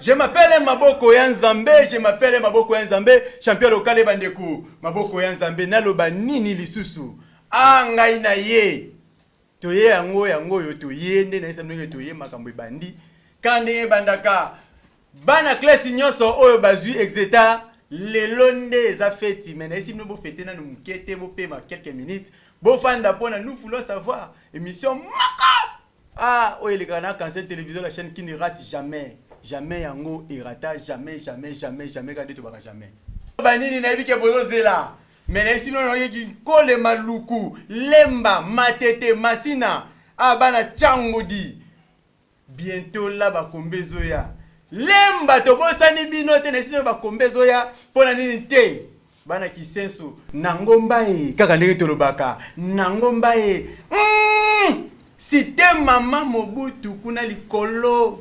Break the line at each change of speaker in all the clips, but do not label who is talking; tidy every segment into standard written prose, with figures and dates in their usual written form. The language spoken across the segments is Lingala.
Je m'appelle Maboko Yanzambe, je m'appelle Maboko Yanzambe, champion local Bandeku. Maboko Yanzambe, naloba nini lisusu. Ngai na ye. Toye yango yo toye nde na isamno toye makambo bandi. Kande bandaka. Bana classe nyonso oyo bazui exeta lelo nde za feti mais na isimno bo fete na mukete bo pema quelques minutes. Bo fanda pona nous voulons savoir émission maka. Oyo le canal cancer télévision la chaîne qui ne rate jamais. Jamais yango irata jamais quand tu vas jamais. Banini na bike bozo zela. Mais na isimno no yeki kole maluku, lemba, matete, masina. Bana changodi. Bientôt là ba kombezo ya. Lemba to bosani bino te nesino ba kombezo ya pona nini te. Bana kisenso nangomba kaka ndenge tolobaka nangomba Site mama Mobutu kuna likolo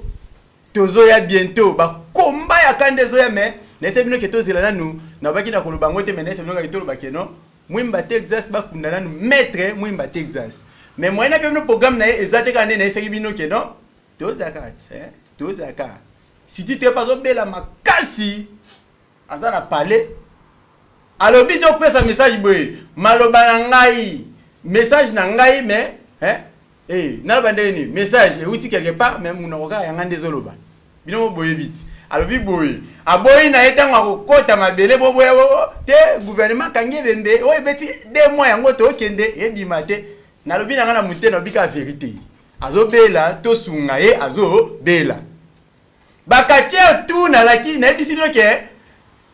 tozo ya bientôt ba komba ya kandezo ya me nese bino ke tozela nanu na baki na koloba ngote me nese bino ka toloba keno Mwimba Texas ba kunda nanu maître Mwimba Texas mais moyena ke bino programme na ezate kande na eseki bino keno tozaka tozaka si tu te pas bela makasi azana parler alors biso pesa message boy maloba na ngai message na ngai mais naloba ndeni message euti quelque part même munakoka yanga ndezoloba bino boye bit alors bi boye aboyi na etango akokota mabele boboya te gouvernement kangi bembe oye beti 2 mois yango to okende ebima te nalobi na ngana mutena bika vérité azobela to sunga azobela bakache tout na laki na ebisi ke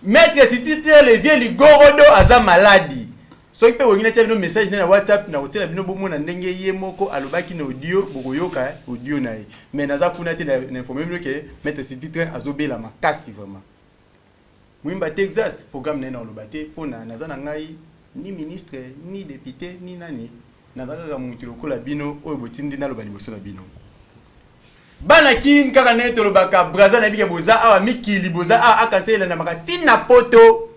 maître Titite les vieux ligorodo aza maladi soki pe wengina tia bino message na WhatsApp na hotela bino bomona ndenge ye moko alobaki na audio bokoyoka audio na ye mais naza kuna te na informer bino ke maître Titite azobela makasi vraiment Mwimba Texas programme na olobate pona naza na ngai ni ministre ni député ni nani naza kaka mutu lokola bino oyo botindi na loba liboso na bino bana kin kaka ne tolobaka braza na bika boza awa mikili boza akasela na makatina poto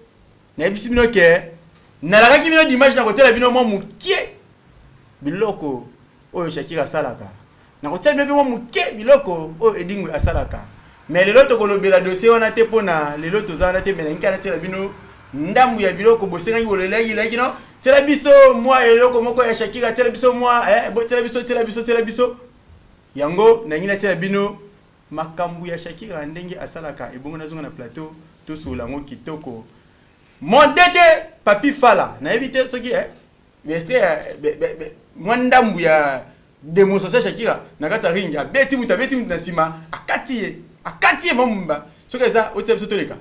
na bisi bino ke na la kaki bino dimanche na kotela bino mo mukie biloko oyo Shakira salaka na kotela bino mo mukie biloko oyo Edingwe asalaka mais lelo to kolobela dossier wana te pona lelo tozana te mais nkana tela bino ndambu ya biloko bosenga ngolelaki laki no tela biso moi eloko moko ya Shakira tela biso moi tela biso yango na ngina tia bino makambu ya Shakira ndenge asalaka ebongo nazonga na plateau to solango kitoko mondete papi fala na éviter soki beste mwandambu ya démonstration Shakira na kata ring abeti muta na sima akati mamumba soki za otia biso toleka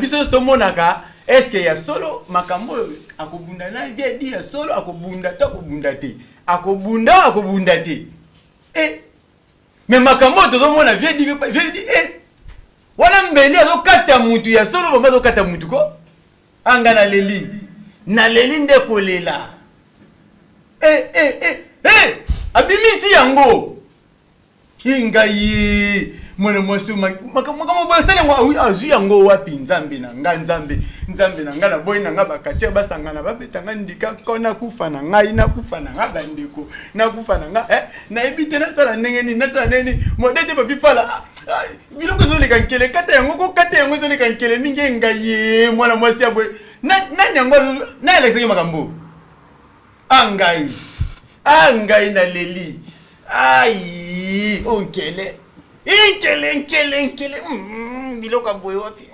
biso to monaka est-ce que ya solo makambo akobunda na dia ya solo akobunda to akobunda te mais makambo to mona vie di wana mbeli azokata mutu ya solo bomba azokata mutu ko anga na leli nde kolela abimisi yango ingayi mwana mwasi makambo basale ngwa azu yango wapi nzambe na nga na boy na nga bakatia basangana babetanga ndika kona kufa na ngai na kufa na nga bandeko na kufa na nga na ebite na sala ndenge ni na sala neni modete papi fala biloko zo leka nkele kata yango zoleka nkele mingi ngaye mwana mwasi abwe na élection makambo. Angai na leli. Aïe, onkele. Inkele. Biloka boy wapi.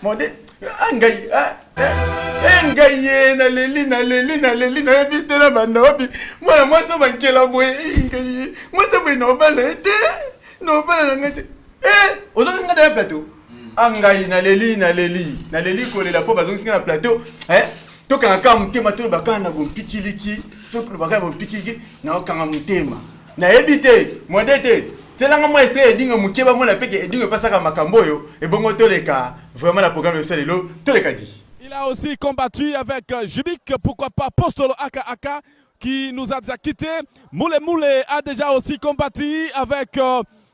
Mode angai na leli na bité na banda wapi. Moi to bankela boy ngai. Moi to boy no bala ngate. Ozonga na plateau. Angai na leli ko la po bazonga na plateau. To kanga mutema to bakana bompikiliki, to bakana bompikiliki na kanga mutema. Na ebité, modete. Telanga moi ete edinga mukeba mona peke edinga pasaka makamboyo et bongo toleka vraiment la programme de lelo toleka di.
Il a aussi combattu avec Jubik, pourquoi pas Postolo Aka qui nous a déjà quittés. Moule a déjà aussi combattu avec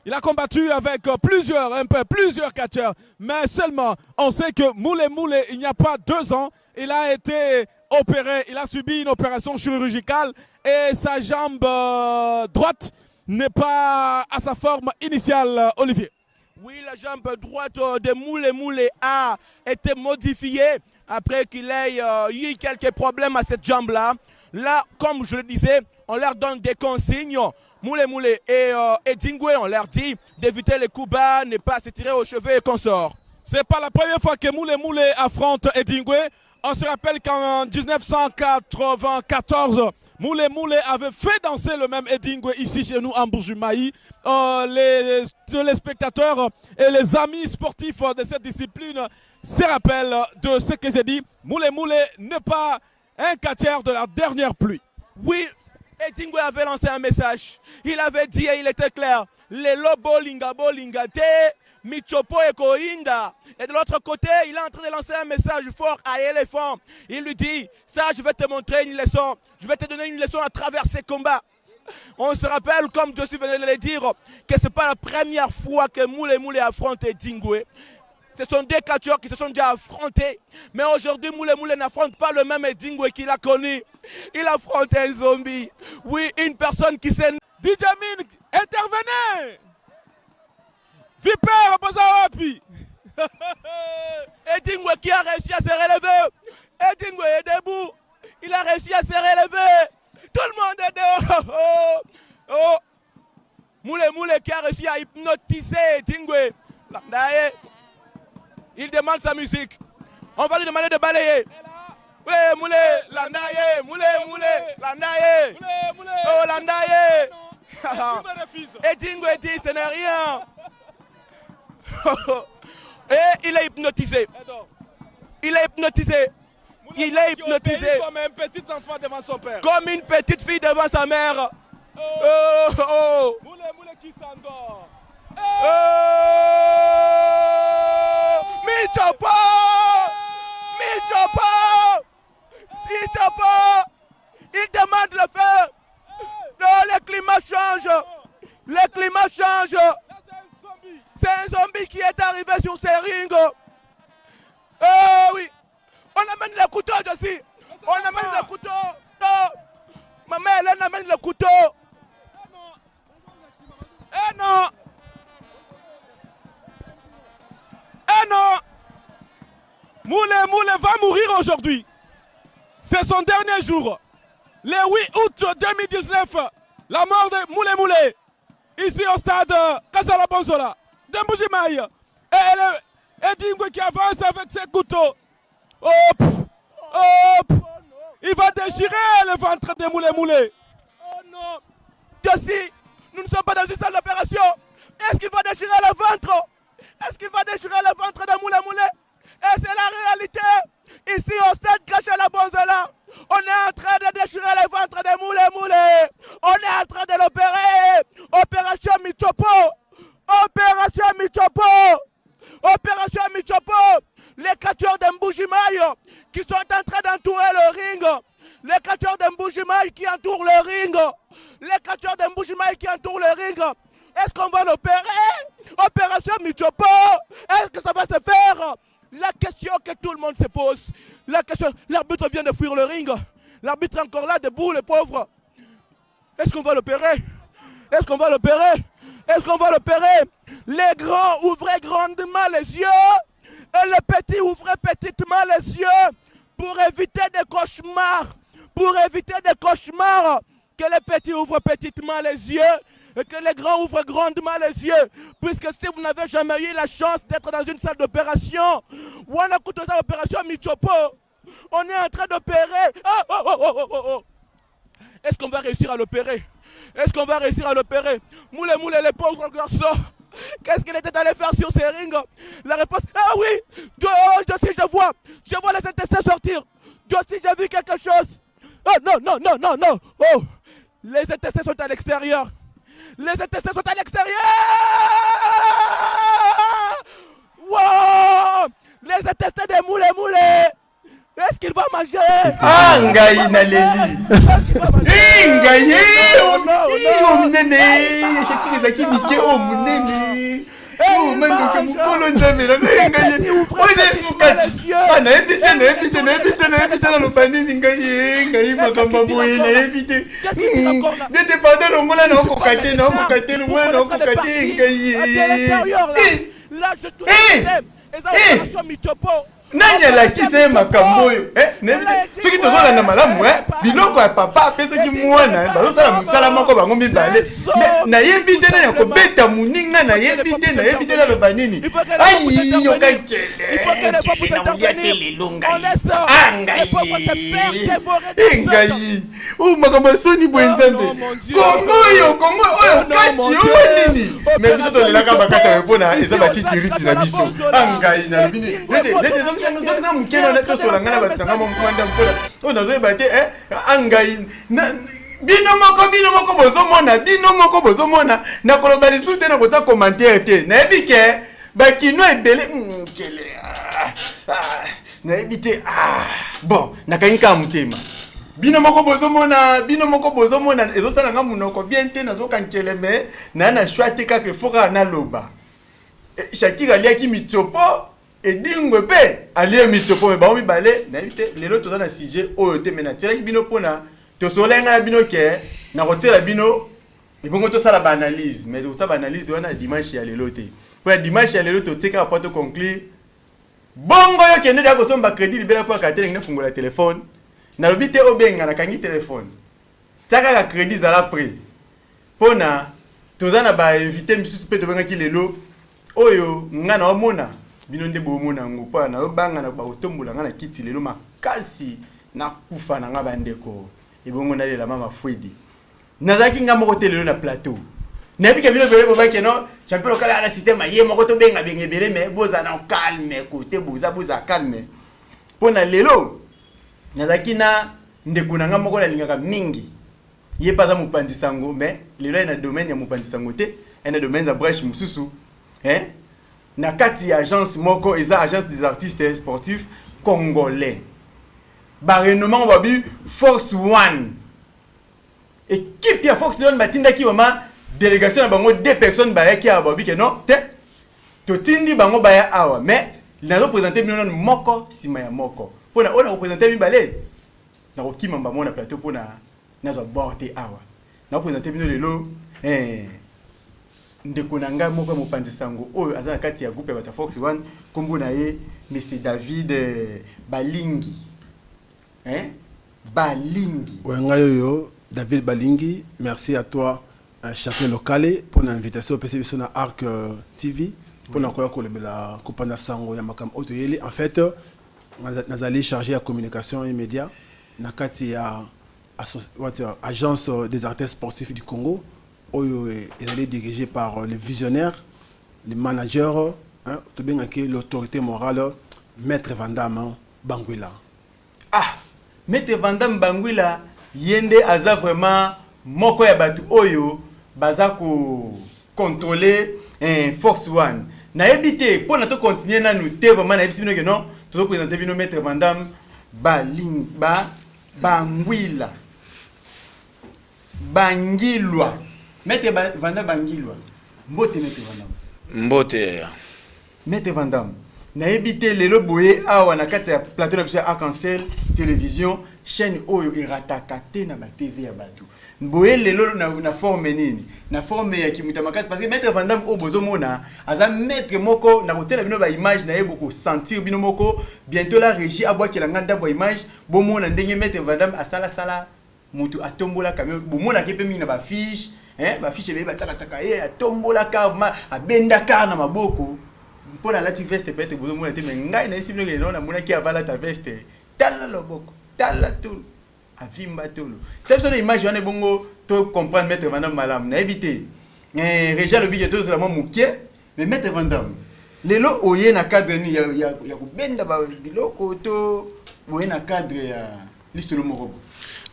il a combattu avec plusieurs catcheurs, mais seulement on sait que Moule il n'y a pas 2 ans, il a été opéré, il a subi une opération chirurgicale et sa jambe droite n'est pas à sa forme initiale, Olivier.
Oui, la jambe droite de Moule a été modifiée après qu'il ait eu quelques problèmes à cette jambe-là. Là, comme je le disais, on leur donne des consignes. Moule et Edingwe, on leur dit d'éviter les coups bas, ne pas se tirer aux cheveux et qu'on sort.
C'est pas la première fois que Moule affronte Edingwe. On se rappelle qu'en 1994, Moule avait fait danser le même Edingwe ici chez nous en Bourjumaï. Les spectateurs et les amis sportifs de cette discipline se rappellent de ce que j'ai dit. Moule n'est pas un catcheur de la dernière pluie.
Oui, Edingwe avait lancé un message. Il avait dit et il était clair. Les bolinga te, Michopo et Koinda. Et de l'autre côté, il est en train de lancer un message fort à Éléphant. Il lui dit, ça je vais te montrer une leçon. Je vais te donner une leçon à travers ces combats. On se rappelle, comme Josie venait de le dire, que ce n'est pas la première fois que Moule affronte Edingwe. Ce sont des catcheurs qui se sont déjà affrontés. Mais aujourd'hui, Moule n'affronte pas le même Edingwe qu'il a connu. Il affronte un zombie. Oui, une personne qui s'est...
Djamin, intervenez! Viper, Bozawapi!
Edingwe qui a réussi à se relever. Edingwe est debout. Il a réussi à se relever. Tout le monde est dehors. Moule qui a réussi à hypnotiser Edingwe. Il demande sa musique. On va lui demander de balayer. Oui, Moule, Landaye, Moule, Landaye. Oh, Landaye. Edingwe dit, ce n'est rien. Et il est hypnotisé. Il est hypnotisé. Il est hypnotisé.
Comme un petit enfant devant son père.
Comme une petite fille devant sa mère.
Moule qui s'endort.
Michopo! Il demande le feu. Non, le climat change. Le climat change. C'est un zombie qui est arrivé sur ces rings. Oh oui. On amène le couteau dessus. On amène le couteau. Non. Maman, elle amène le couteau. Eh non.
Eh non. Moule va mourir aujourd'hui. C'est son dernier jour. Le 8 août 2019, la mort de Moule, ici au stade Kasala Bonzola, de Mbujimaï. Et Edingwe qui avance avec ses couteaux. Hop, hop. Il va déchirer le ventre de Moule.
Oh non. Josie, nous ne sommes pas dans une salle d'opération. Est-ce qu'il va déchirer le ventre? Est-ce qu'il va déchirer le ventre de Moule? Et c'est la réalité. Ici au stade Kasala Bonzola, on est en train de déchirer le ventre de Moule. On est en train de l'opérer. Opération Michopo. Opération Michopo. Les catcheurs de Mbujimaï qui sont en train d'entourer le ring. Les catcheurs de Mbujimaï qui entourent le ring. Est-ce qu'on va l'opérer? Opération Michopo. Est-ce que ça va se faire? La question que tout le monde se pose. La question, l'arbitre vient de fuir le ring. L'arbitre est encore là, debout, le pauvre. Est-ce qu'on va l'opérer? Les grands ouvrez grandement les yeux. Et les petits petits, ouvrez petitement les yeux pour éviter des cauchemars. Pour éviter des cauchemars, que les petits ouvrent petitement les yeux et que les grands ouvrent grandement les yeux. Puisque si vous n'avez jamais eu la chance d'être dans une salle d'opération, ou on a coûté ça opération Michopo, on est en train d'opérer. Est-ce qu'on va réussir à l'opérer? Est-ce qu'on va réussir à l'opérer? Moulé, les pauvres garçons. Qu'est-ce qu'il était allé faire sur ces rings? La réponse, ah oui, je vois les intestins sortir. Dieu aussi, j'ai vu quelque chose. Oh non. Oh, les intestins sont à l'extérieur. Les intestins sont à l'extérieur. Wow, les intestins des moulés. Est-ce qu'il va manger?
Ah, ngai na leli. Ngai, oh munene, cheki zaki mike oh munene. Oh mando ke mukolo nzambe na ngai. Oye sukati. Ah na ebite na lopani ngai makamba boye na ebite. Dete panda longola na kokate longola na kokate ngai.
Là je te dis, les opérations Michopo.
Nani alakisa makambo oyo soki tozolanda malamu biloko ya papa apesaki mwana bazosala mosala moko bango mibale nayebi te nani akobeta moninga nayebi te naloba nini ai yokangai makambo asoni boye nzambe kongo oyo kati oyo nini me biso tolelaka bakata oyo mpona eza batitiriti na biso angai nalobi nini na mukeno na tosola ngana batanga mo mwanda mpona o nazoyeba te angai bino moko bozomona na koloba lisusu te na koza commentaire te nayebi ke bakino ebele kele nayebi te bon nakangi kaka motema bino moko bozomona ezosala nga monoko bien te nazokankele me na shwa te kaka efoka naloba Shakira aliaki mitsopo edingwe pe alie mitsopo me baomi bale na bite lelo toza na sujet oyo te mena tiraki bino pona to solenga na bino ke na kotela bino ibongo to sala ba analyse mais to sala ba analyse wana dimanche ya lelo te pour dimanche ya lelo to tika pas to conclure bongo yo kende da ko somba crédit libela kwa katele ngene fungola téléphone na lobite obenga na kangi téléphone taka ka crédit za la prix pona toza na ba invité misusu pe to benga ki lelo oyo ngana omona bino nde bomona ngo pa na obanga na ba otombola ngana kiti lelo makasi na kufa na nga bandeko ibongo na lela mama Fwedi nazaki nga moko te lelo na plateau nabi ke bino bele bobaki no champion kala ala système ye moko to benga bele mais boza na calme côté boza calme pona lelo nazaki na ndeko na nga moko na lingaka mingi ye paza mupandi sango mais lelo ina domaine ya mupandi sango te ina domaine za brèche mususu na kati ya agence moko eza agence des artistes sportifs congolais ba renommement babi Force One équipe ya Force One batindaki mama délégation na bango 2 personnes bayaki ya babi ke non te to tindi bango baya awa mais nazo présenter bino moko sima ya moko pona ona représenter mibale na kokima mbamo na plateau pona nazo border awa na représenter bino lelo ndeko na nga moko mopanzi sango oyo aza na kati ya groupe ya bata Fox One kombo na ye Monsieur David Balingi Balingi
Wengayoyo David Balingi, merci à toi champion local pour l'invitation au PCB sur la Arc TV pour la Kupana Sango Yamakam Otoyeli. En fait, nous allons charger la communication et médias na kati ya agence des artistes sportifs du Congo. Elle est dirigée par les visionnaires, les managers, l'autorité morale, Maître Vandam Banguila.
Ah, Maître Vandam Banguila, yende aza vraiment moko ya batu oyo baza ko contrôler Force One. Na ebité pour na to continuer na nous te vraiment na ebisi que non, to présenter bino Maître Vandam Banguila. Bangilwa. Maître Vandam Bangilwa. Mbote Maître Vandam.
Mbote.
Maître Vandam. na éviter les loboyé awa na kati ya plateau na biso Arc-en-Ciel télévision chaîne oyo irataka te na ba TV ya bato boye lelo na forme nini na forme ya kimuta makasi parce que maître Van Damme obozo mona aza maître moko na kotela bino ba image na yebo ko sentir bino moko bientôt la régie abwakela nganda bo image bo mona ndenge maître Van Damme asala mutu atombola kamyo bo mona kepe mingi na ba fiche ba fiche be ba taka ye atombola ka abenda ka na maboko mpona lati veste peut-être bozo mona te mais ngai na esi bino ke non na mona ki avala ta veste tala loboko tala tout avimba tolo c'est ça l'image wana bongo to comprendre maître Van Damme malam na éviter régia le budget to la momukie mais maître Van Damme lelo oye na cadre ni ya kubenda ba biloko to oye na cadre ya listolo moko.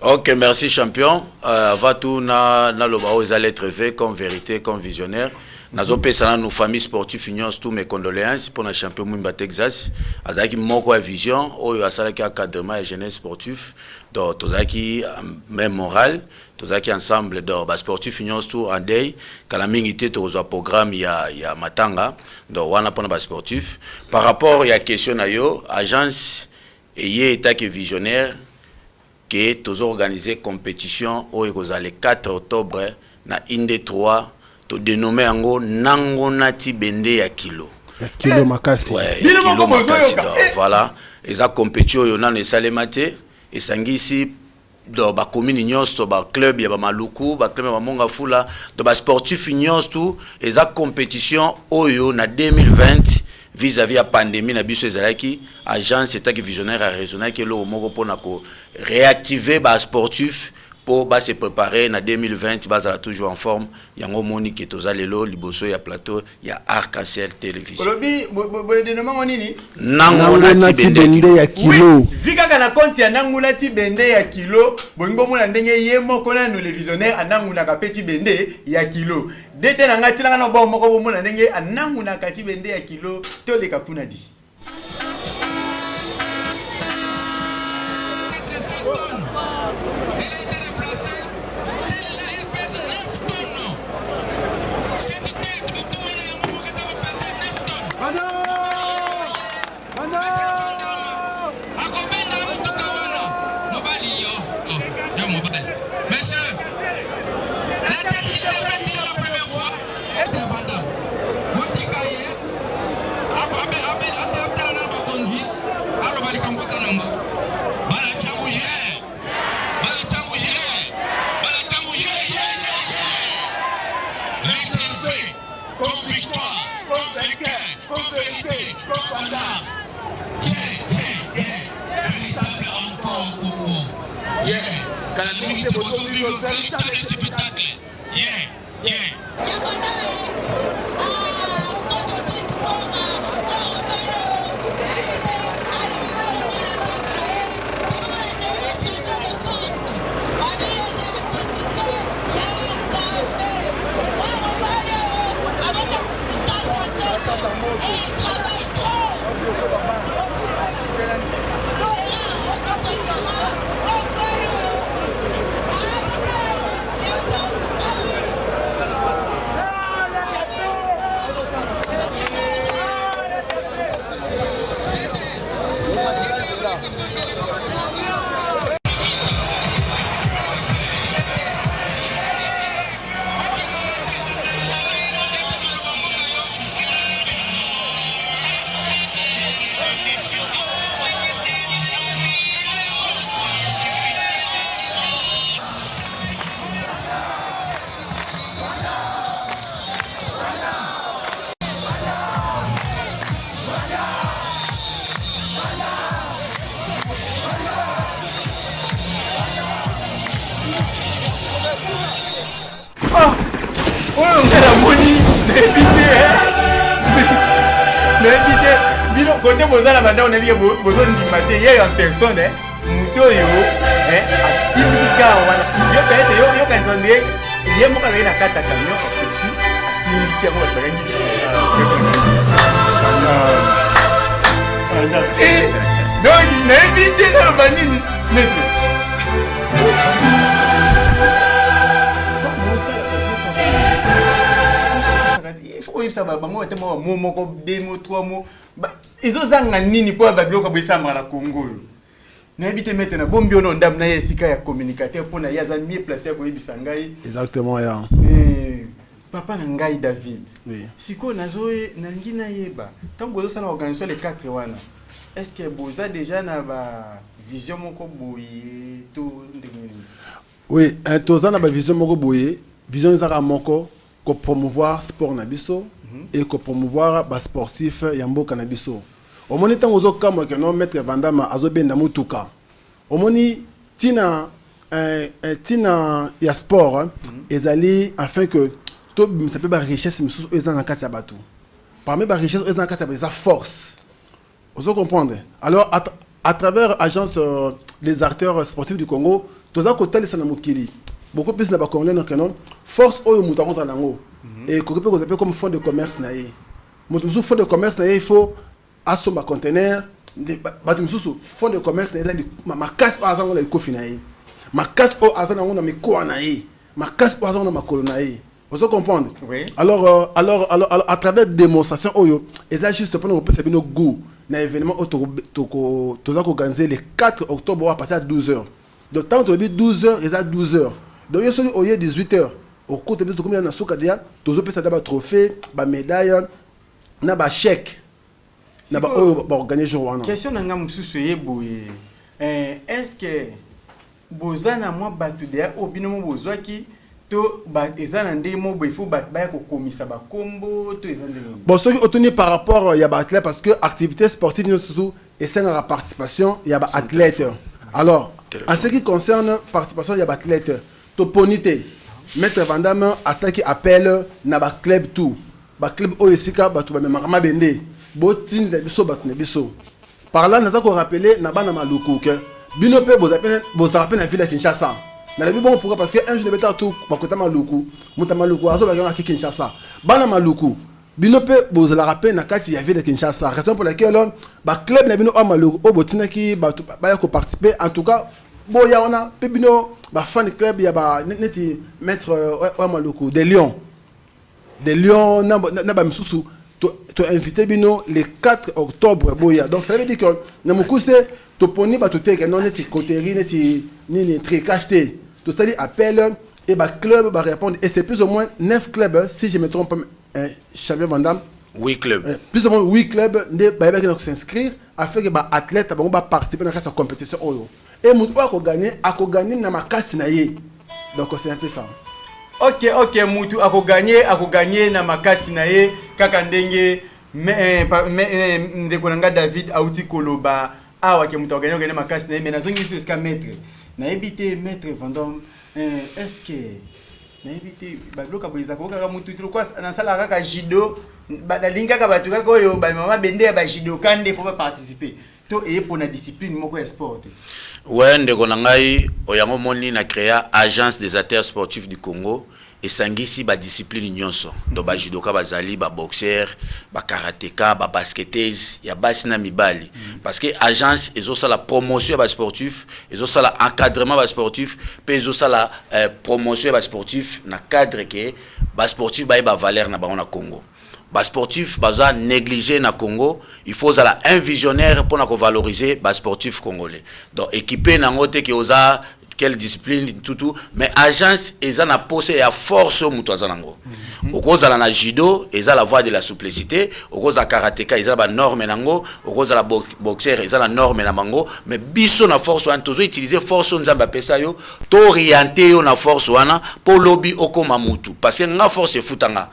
Ok, merci champion. Va tout na loba aux allez être fait comme vérité, comme visionnaire. Nazo pesa na nos familles sportives unions tous mes condoléances pour le champion Mwimba Texas. Azaki moko a vision, oyo asalaki encadrement et jeunesse sportif. Donc tozaki même moral, tozaki ensemble donc ba sportif unions tout en day. Kala mingi te tozo programme ya matanga. Donc wana pona ba sportif. Par rapport ya question na yo, agence et état que visionnaire que tous organiser compétition au le 4 octobre na Inde 3 to dénommé ango nango nati bende ya kilo.
Ya kilo makasi.
Ouais, kilo makasi. Voilà, eza compétition yo na salemate et sangisi do ba commune nyonso ba club ya ba maluku ba club ya monga fula do ba sportif nyonso tout eza compétition oyo na 2020 vis-à-vis la pandémie na biso ezalaki agence état qui visionnaire a raisonné que lo moko pona ko réactiver ba sportif pour ba se préparer na 2020 bazala toujours en forme yango moni ke tozalelo liboso ya plateau ya Arc-en-Ciel télévision.
Olobi bo dénommement nini?
Nango nati bende
ya kilo.
Vika kana compte ya nango nati bende ya kilo, bongo mona ndenge ye moko na no le visionnaire anangu na kapeti bende ya kilo. Dete na ngati na na bo moko bo mona ndenge anangu na kati bende ya kilo to le kapuna di. Côté bozala banda on a bien besoin de matériel en personne muto yo atika wana yo peut-être yo kan sonde ye mo ka na kata camion atika ko barangi donc n'invite na banini neto il faut que ça va bango te mo moko 2 mots 3 mots ezozanga nini po ba biloko bosamba na Congo na habite maintenant bombi ono ndam na yesika ya communicateur pour na yaza mieux placé ko yebisa ngai
exactement ya
papa na ngai David
oui
siko nazoe na ngina yeba tango zo sana organisation les 4 wana est-ce que boza déjà na ba vision moko boye to ndengeni
oui toza na ba vision moko boye vision ezaka moko ko promouvoir sport na biso et ko promouvoir ba sportif ya mboka na biso omoni tango zo kama ke no maître Vandama azobenda mutuka omoni tina ya sport ezali afin que to ça peut ba richesse misusu ezana kati ya bato parmi ba richesse ezana kati ya ba force vous comprendre alors à travers agence des acteurs sportifs du Congo toza ko tali sana mokili beaucoup plus na ba congolais non kenon force oyo mutu akonza nango et ko peut ko comme fonds de commerce na ye mutu fonds de commerce na ye il faut asoma conteneur bato misusu fonds de commerce na ezali makasi oyo azango na likofi na ye makasi oyo aza nango na mikoa na ye makasi oyo azango na makolo na ye vous comprendre
oui.
alors à travers démonstration oyo ezali juste pour nous peut nos goût na événement toza ko organiser le 4 octobre à partir de 12h donc tant que 12h ezali 12h donc yo soli oye 18h au côté de combien na soka dia tozo pesa da ba trophée ba médaille na ba chèque na ba organiser jour wana
question na ngam susu yeboye est-ce que bozana moi batu dia obino mo bozwaki to ba ezana ndemo bo il faut ba ko komisa ba kombo to ezana ndemo
bon ce qui obtenu par rapport ya ba athlète parce que activité sportive nous surtout et c'est la participation ya ba athlète alors en ce qui concerne participation ya ba athlète to ponité maître Vandama à ça qui appelle na ba club tout ba club oesika ba to ba mama bende botin de biso batne biso par là nous avons rappelé na bana maluku que bino pe bo rappelle na ville de Kinshasa na le bon pourquoi parce que un jour de beta tout bakota maluku muta maluku azo ba na Kinshasa bana maluku bino pe bo la rappelle na kati ya ville de Kinshasa raison pour laquelle ba club na bino o maluku o botina ki ba ya ko participer en tout cas boya ona pe bino ba fan club ya ba neti maître o maluku des lions na ba misusu to invité bino le 4 octobre boya donc ça veut dire que na mukuse to poni ba to teke non neti coterie neti nini tricacheté to c'est appel et ba club ba répondre et c'est plus ou moins 9 clubs si je me trompe pas Xavier Vandam
8 clubs
plus ou moins 8 clubs ne ba ba s'inscrire afin que ba athlète ba participer dans cette compétition oyo et mutu ko gagner na makasi na ye donc c'est un peu ça.
Ok mutu ako gagner na makasi na ye kaka ndenge ndeko nanga David auti koloba awa ke mutu gagner makasi na ye mais nazongi sur ska maître na ebité maître Vandam est-ce que na ebité ba bloka boiza ko kaka mutu tro kwa na sala kaka judo ba dalinga ka batu kaka oyo ba mama bende ba judo kande faut pas participer to et pour la discipline moko ya sport.
Ouais, ndeko nangai oyango moni na créa agence des acteurs sportifs du Congo et sangisi ba discipline nyonso donc ba judoka bazali ba boxeur ba karatéka ba basketteurs ya basi na mibali parce que agence ezo sala promotion ba sportif ezo sala encadrement ba sportif pe ezo sala promotion ba sportif na cadre que ba sportif ba valeur na ba na Congo. Bas sportif baza négligé na Congo, il faut un visionnaire pour valoriser bas sportif congolais. Donc équipé na ngote ki oza quelle discipline tout mais agence eza na posé ya force mutu azanango. Okoza na judo eza la voie de la simplicité, okoza karatéka eza ba norme nango, okoza la boxeur eza la norme na mango, mais biso na force wana tozo utiliser force nzamba pesa yo, to orienter yo na force wana pour lobby okoma mutu parce que nga force futanga.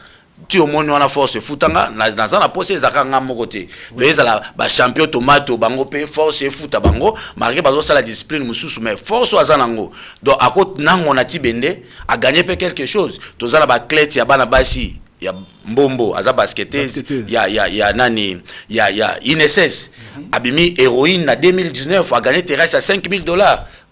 Tu au monde on a force futanga na za na posé zaka nga moko te mais ba champion tomato bango pe force futa bango marqué bazo sala discipline mususu mais force azanango donc à côté nango na tibende a gagné pe quelque chose tozala ba clete ya bana basi ya mbombo aza basketteurs ya nani ya INSS abimi héroïne na 2019 a gagné terrasse à $5,000.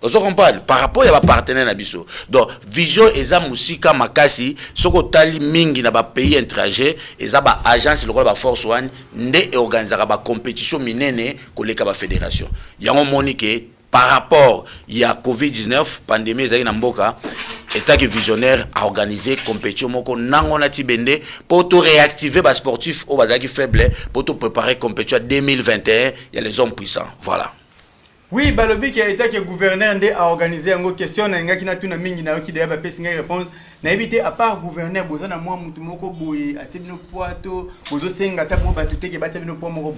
Vous comprenez par rapport à ba partenaire na biso. Donc vision eza musika makasi soko tali mingi na ba pays étranger eza ba agence lokola ba force one nde organiser ba compétition minene koleka ba fédération. Yango monike par rapport à Covid-19 pandémie ezali na mboka état que visionnaire a organisé compétition moko nangona tibende pour tout réactiver bas sportifs au bazaki faible pour tout préparer compétition 2021 il y a les hommes puissants voilà.
Oui, balobi qui a été que gouverneur ndé a organisé une question na ngaki na tuna mingi na ki de ba pesi ngai réponse na éviter à part gouverneur bozana moi mutu moko boye atibino poato bozo senga ta mo batute ke batibino po moko.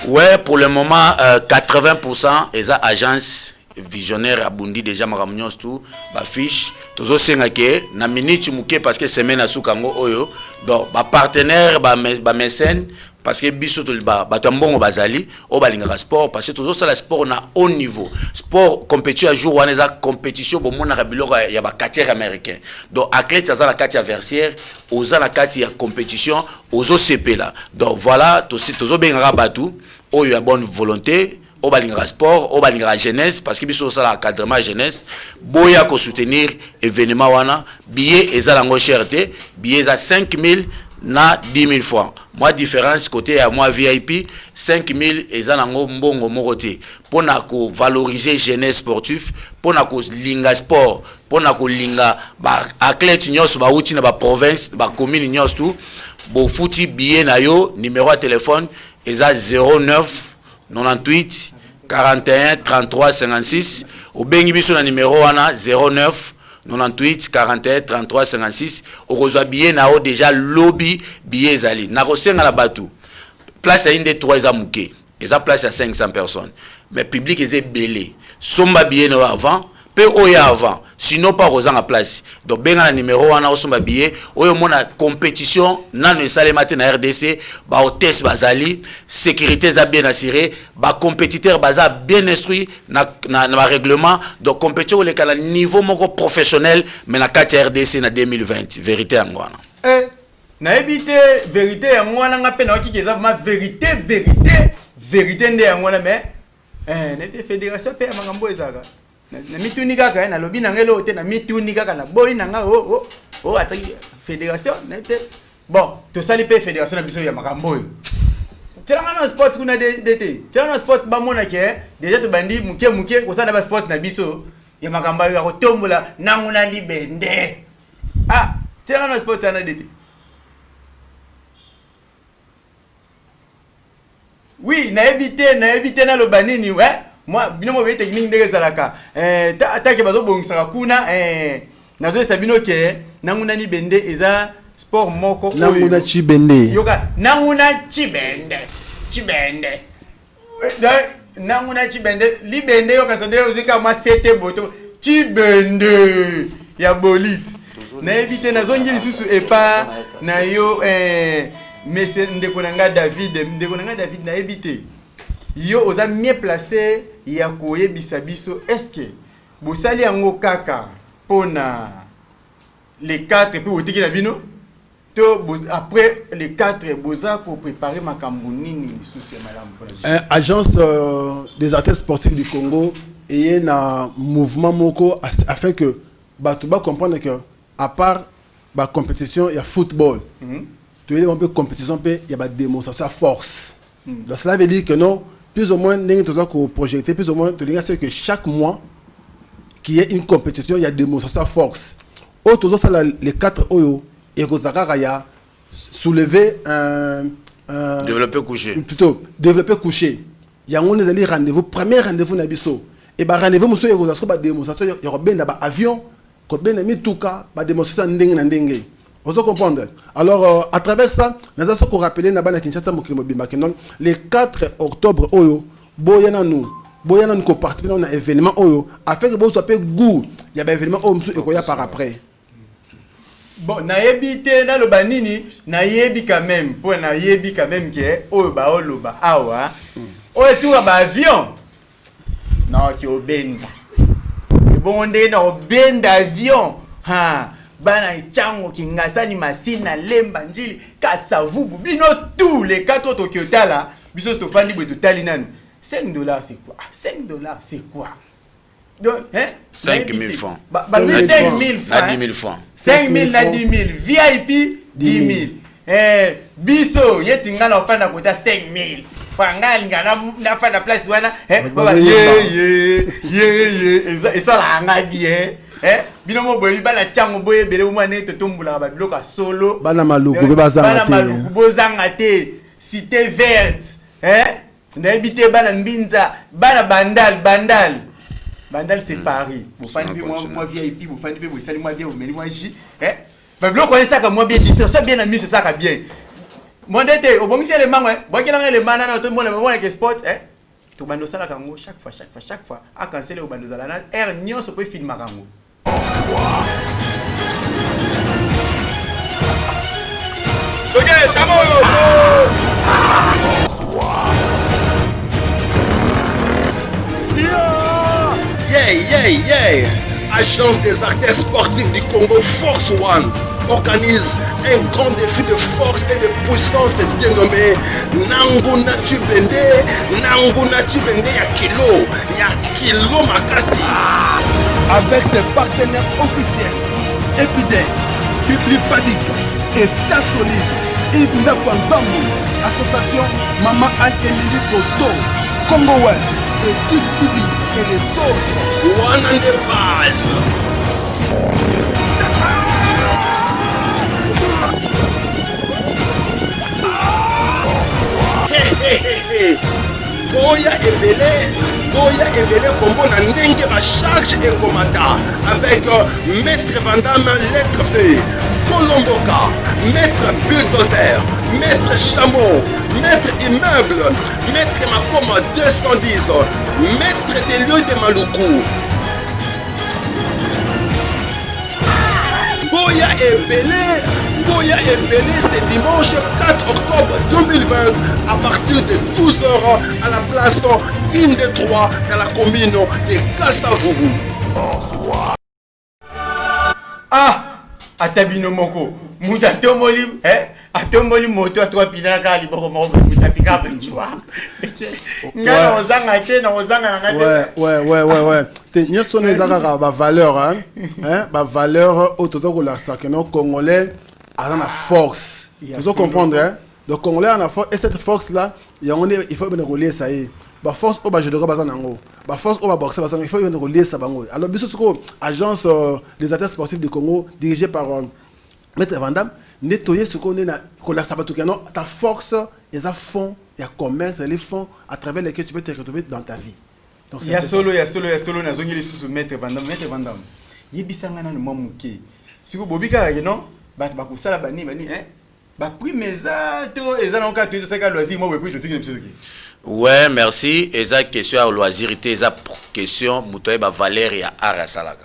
Ouais, pour le moment 80% eza agence visionnaire abundi déjà makamunions tout ba fiche tozo senga ke na minute muke parce que semaine asukango oyo donc ba partenaire ba mécène parce que biso to ba tambongo bazali o balinga sport parce que tozo sala sport na haut niveau sport compétition à jour wana za compétition bo mona ka biloko ya ba quartier américain donc athlète za la quartier adversaire oza la quartier ya compétition ozo sepela donc voilà tozo benga batu oyo ya bonne volonté au balinga sport au balinga jeunesse parce que biso sala encadrement jeunesse boya ko soutenir événement wana billet ezalango cherté billet za 5000 na 10 000 francs. Moi différence côté à moi VIP 5 000 ezalango mbongo moko te pour na ko valoriser jeunesse sportif pour na ko linga sport pour na ko linga ba athlète nyos ba uti na ba province ba commune nyos tout bo futi billet na yo numéro de téléphone eza 09 98 41 33 56 au bengi biso na numéro wana 09 98 41 33 56 okozwa billet na o déjà lobby billet ezali na kosenga la batu place ya inde 3 eza muke eza place ya 500 personnes mais public eza belé somba billet no avant pe oya avant sinon pas kozanga place donc benga na numéro wana osomba billet oyo mona compétition nano esalema te na RDC ba hôtesse bazali sécurité za bien assurée ba compétiteur baza bien instruit na règlement donc compétition le kala niveau moko professionnel mais na kati RDC na 2020 vérité ngwana
na éviter vérité ya ngwana ngape na okiki eza ma vérité nde ya ngwana mais nete fédération pe mangambo ezaka na mituni kaka na lobi na ngelo te na mituni kaka na boyi na nga ataki fédération nete bon to sali pe fédération na biso ya makambo yo telanga na sport kuna DT telanga na sport ba mona ke déjà to bandi muke ko sala ba sport na biso ya makambo yo ko tombola nanguna libende telanga na sport na DT oui na éviter na lobanini ouais moi bino be technique ndenge zalaka atake bazo bongisaka kuna nazo sabino ke nanguna ni bende eza sport moko
nanguna chibende
yoka nanguna chibende nanguna chibende libende yoka sonde uzika mastete boto chibende ya bolis na éviter nazo ngili susu epa na yo mais ndeko nanga David na éviter yo oza mieux placé ya koyebisa biso est-ce que bosali yango kaka pona les 4 puis otiki na bino to après les 4 boza ko préparer makambo nini lisusu ya malamu pona
agence des artistes sportifs du Congo et na mouvement moko afin que bato ba comprendre que à part ba compétition il y a football tu veux un peu compétition il y a ba démonstration force donc cela veut dire que non plus ou moins, nous projeter, plus ou moins, c'est que chaque mois, qu'il y ait une compétition, il y a des démonstration force. Autres, les 4 Oyo, et Rosakaya, soulever un.
Développer couché.
Plutôt, développer couché. Il y a un rendez-vous, premier rendez-vous Nabiso. Et bien, rendez-vous, monsieur, il y a des démonstrations, il y aura bien un avion, il y a des démonstrations ndenge. Vous comprenez? Alors, à travers ça, nous avons rappelé le 4 octobre, Boyana nous participer à un événement, afin que vous soyez goût, il y a un événement par après.
Bon, nayebi te na lobanini, nayebi quand même, pour nayebi quand même que oba oloba awa, tout ba avion. Non, tu obenda. Bon, on est dans obenda avion. Bana chango kingasani masina lemba njili kasavubu bino tous les 4 autres kiotala biso stofandi bwe totali nanu $5 c'est quoi 5 $ c'est quoi donc
5 000 francs
5 000 francs
10 000 francs
5 000 na 10 000 VIP 10 000 biso yetinga na ofanda kota 5 000 Fangal na fa na place wana baba ye et ça la ngadi bino mo boyi bala chango boye bele mo ne to tombula ba biloka solo
bana maluku be bazanga te
bana maluku bozanga te cité verte na ebité bana mbinza bana bandal c'est Paris vous fandi moi VIP vous fandi vous sali moi bien vous meli moi ji ba biloko ça ka moi bien distraction bien ami c'est ça ka bien mon dété au bon les mango bon qui les manana tout le monde moi avec sport to bando sala kango chaque fois a canceler au bando zala na air nyonso peut filmer kango OK
Yeah! Agence des artistes sportifs du Congo, Force One, organise un grand défi de force et de puissance dénommé Nangu Natu Bende ya kilo makasi.
Avec des partenaires officiels, Epidec, Publipadik, État Solide, Ibna Kwanzambu, Association Mama Anne-Émilie Koto, Congo West et TV et les autres.
One and the base. Hey. Boya Ebele combo na ndenge ba charge et comata avec Maître Vandame lettre E, Colomboka, Maître Bulldozer, Maître Chameau, Maître Immeuble, Maître Makoma 210, Maître des lieux de Maluku. Boya Ebele, c'est dimanche 4 octobre 2020 à partir de 12h à la place 1 de 3 dans la commune de Kasavubu.
Atabino moko muta tomoli atomboli moto a 3 pinaka liboko moko muta pika penchwa ngana ozanga te na ozanga na ngate
ouais te nyotso nezaka ba valeur ba valeur autoto ko la sakeno congolais a la force vous comprendre le congolais a la force et cette force là il faut bien relier ça y ba force au ba judoka bazanango ba force au ba boxer bazanango il faut bien relier ça bango alors biso soko agence des athlètes sportifs du Congo dirigée par Maître Vandam nettoyer ce qu'on est na ko la sabato keno ta force les fonds il y a commerce les fonds à travers lesquels tu peux te retrouver dans ta vie. Donc
il y a solo na zongi les sous Maître Vandam yebisanga na mo muke siko bobika non ba kusala bani ba pri meza to ezana ka to seka loisir mo we to tiki.
Ouais, merci. Eza question à loisirité, eza question mutoye ba valeur ya ara salaka.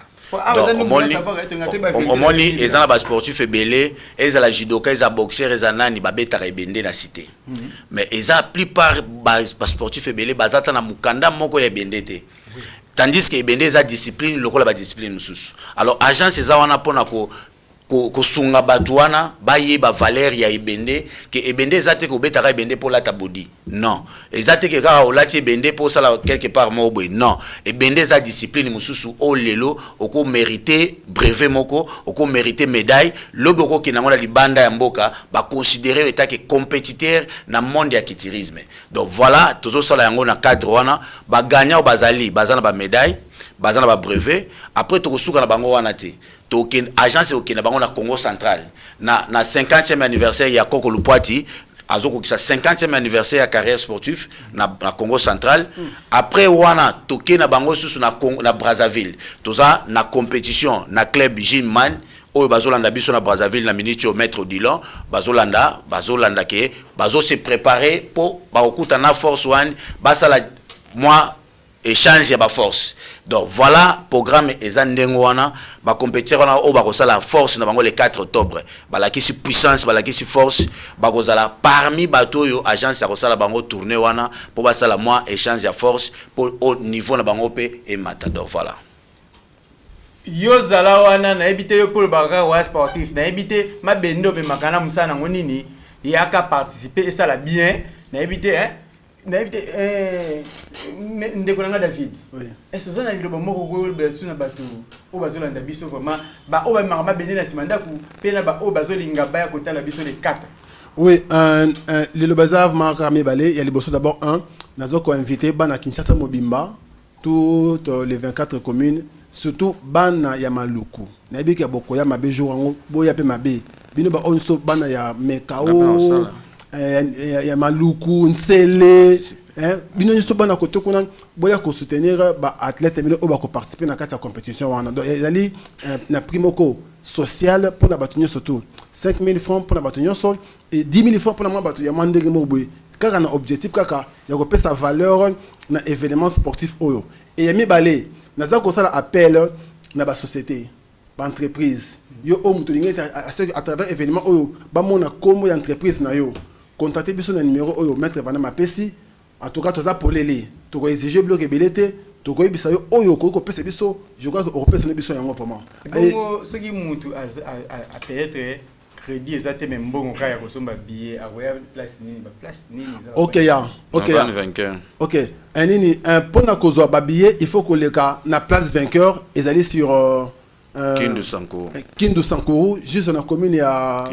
Omoni eza ba sportif ebele, eza la judoka, eza boxeur, eza nani ba beta ebende na cité. Mais eza plupart ba sportif ebele bazata na mukanda moko ya ebende te. Tandis que ebende eza discipline lokola ba discipline mususu. Alors agence eza wana pona ko sunga batuana baye ba valeur ya ebende ke ebende ezate ko betaka ebende pour la tabodi non ezate ke ka olati ebende pour ça quelque part mobwe non ebende za discipline mususu o lelo oko mériter brevet moko oko mériter médaille loboko ki nangola libanda ya mboka ba considérer état que compétiteur na monde ya kitirisme. Donc voilà tozo sala yango na cadre wana ba gagnant bazali bazana ba médaille bazana ba brevet après to kosuka na bango wana te token agence okena bango na Congo central na 50e anniversaire ya Koko Lupwati azoko kisa 50e anniversaire ya carrière sportive na Congo central après wana tokena bango susu na Brazzaville toza na compétition na club Gilman oyo bazolanda biso na Brazzaville na minitio Maître Odilon bazolanda ke bazo se préparer pour bakokuta na Force One basala moi échange ya ba force. Donc voilà programme ezandengo wana ba compétition wana o ba kosala force na bango le 4 octobre balaki si puissance balaki si force ba kozala parmi bato yo agence ya kosala bango tourner wana pour basala moi échange ya force pour au niveau na bango pe et matador. Voilà
yo zala wana na ebité yo pour baka wa sportif na ebité mabendo be makana musana ngonini yaka participer et ça la bien na ebité ndekolanga David est-ce que na liloba moko ko besu na bato o bazolanda biso vraiment ba o ba mama bende na timanda ku pe na ba o bazolinga ba ya kotala biso les 4
Oui, le bazar Marc-Armé Balé, il y a les bossos d'abord un. Nous avons invité Bana Kinshasa Mobimba, toutes les 24 communes, surtout Bana Yamaluku. Nabi ki abokoya mabe jour boya pe mabe. Bino ba onso Bana ya Mekao, Yamaluku, Nsele. Bino nyso Bana koto kuna boya ko soutenir ba athlète bino o ba ko participer na kati ya compétition wana. Donc ezali na primoko social pour na batunyo surtout 5 000 francs pour la batunyo sol et 10 000 francs pour la batunyo mandenge mobwe. Car on a objectif kaka ya ko pesa valeur na événement sportif oyo. Et yami balé na za ko sala appel na ba société, ba entreprise. Yo o mutu lingi à travers événement oyo ba mona kombo ya entreprise na yo. Contacter biso na numéro oyo maître Vana Mapesi. En tout cas toza polele. To ko exiger bloc ebelete. To ko yebisa yo oyo ko pesa biso, je crois que européen biso yango vraiment.
Bongo soki mutu a peut-être crédit exactement même bon cas ya kosomba billet a voya place nini
OK ya OK ya OK nini pour na kozwa ba billet il faut que le cas na place vainqueur ezali sur Kindu Sankuru juste na commune ya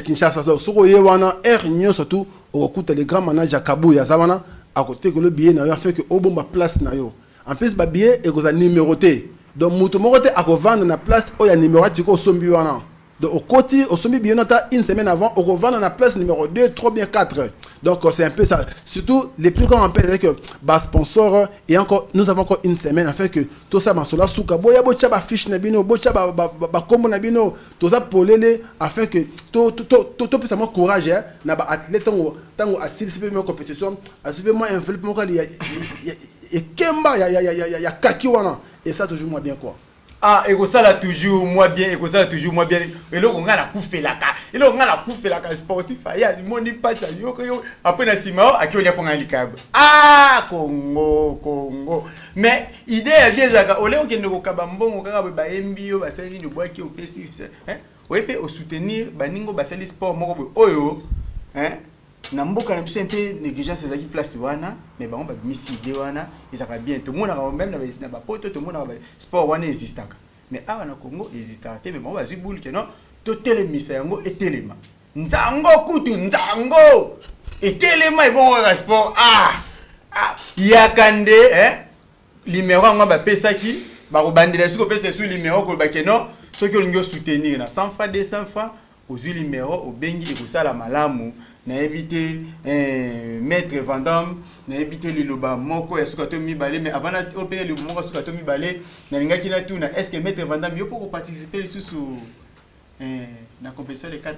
Kinshasa soko ye wana nyoso tu okuta le grand manager Kabu ya zawana à côté que le billet na yo fait que obomba place na yo en plus ba billet e koza numéroté donc mutu moko te akovanda na place o ya numéro tiko sombi wana. Donc au côté, au sommet bien une semaine avant, on revend dans la place numéro 2, 3 bien 4. Donc c'est un peu ça. Surtout les plus grands appels avec bas sponsor et encore nous avons encore une semaine afin que tout ça masola souka boya bocha ba fiche na bino bocha ba combo na bino tout ça polele afin que tout plus avoir courage na ba athlète tango assister une compétition assister moi enveloppe moi il kemba ya kaki wana et ça toujours moi bien quoi.
Ah, et ça là toujours moi bien, et ça là toujours moi bien. Et là on a la coupe la ca. Et là on a la coupe la ca sportif. Il y a du monde pas ça. Yo après na simao à qui on y a pour un licab. Ah Congo. Mais idée elle vient là. Ole on kende ko kabambo on kanga ba mbio ba sali ni boaki au pesi. Hein? Ouais pe au soutenir baningo ba sali sport moko oyo. Hein? Na mboka na biso un peu négligence ezaki place wana mais bango ba misi idée wana ezaka bien tout monde même na ba poto tout monde ba sport wana existaka mais awa na Congo existaka te mais bango ba zibuli que non to telemisa yango etelema nzango kutu nzango etelema ebongo ka sport yakande numéro ngo ba pesaki ba ko bandela siko pesa sur numéro ko ba que non ceux qui ont soutenir na 100 francs 200 francs aux numéro au bengi et kosala malamu na éviter maître Vandam na éviter liloba moko ya suka to mibale mais avant na opérer le moko suka to mibale na lingaki na tuna est-ce que maître Vandam yo pour participer sous na compétition de 4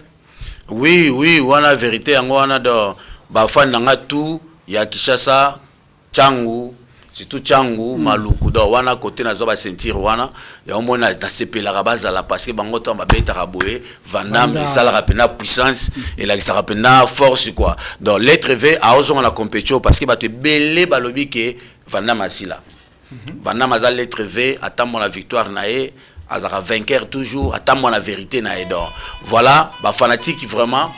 oui wana vérité yango wana do ba fan nga tout ya Kinshasa Changu surtout Changu Maluku do wana côté na zo ba sentir wana ya omona na sepela baza la parce que bango to ba beta raboé Vandam et ça la rapena puissance et la ça rapena force quoi donc l'être V a osé la compétition parce que ba te belé balobi que Vandam asila Vandam azal l'être V attend la victoire nae azara vainqueur toujours attend la vérité nae donc voilà ba fanatique vraiment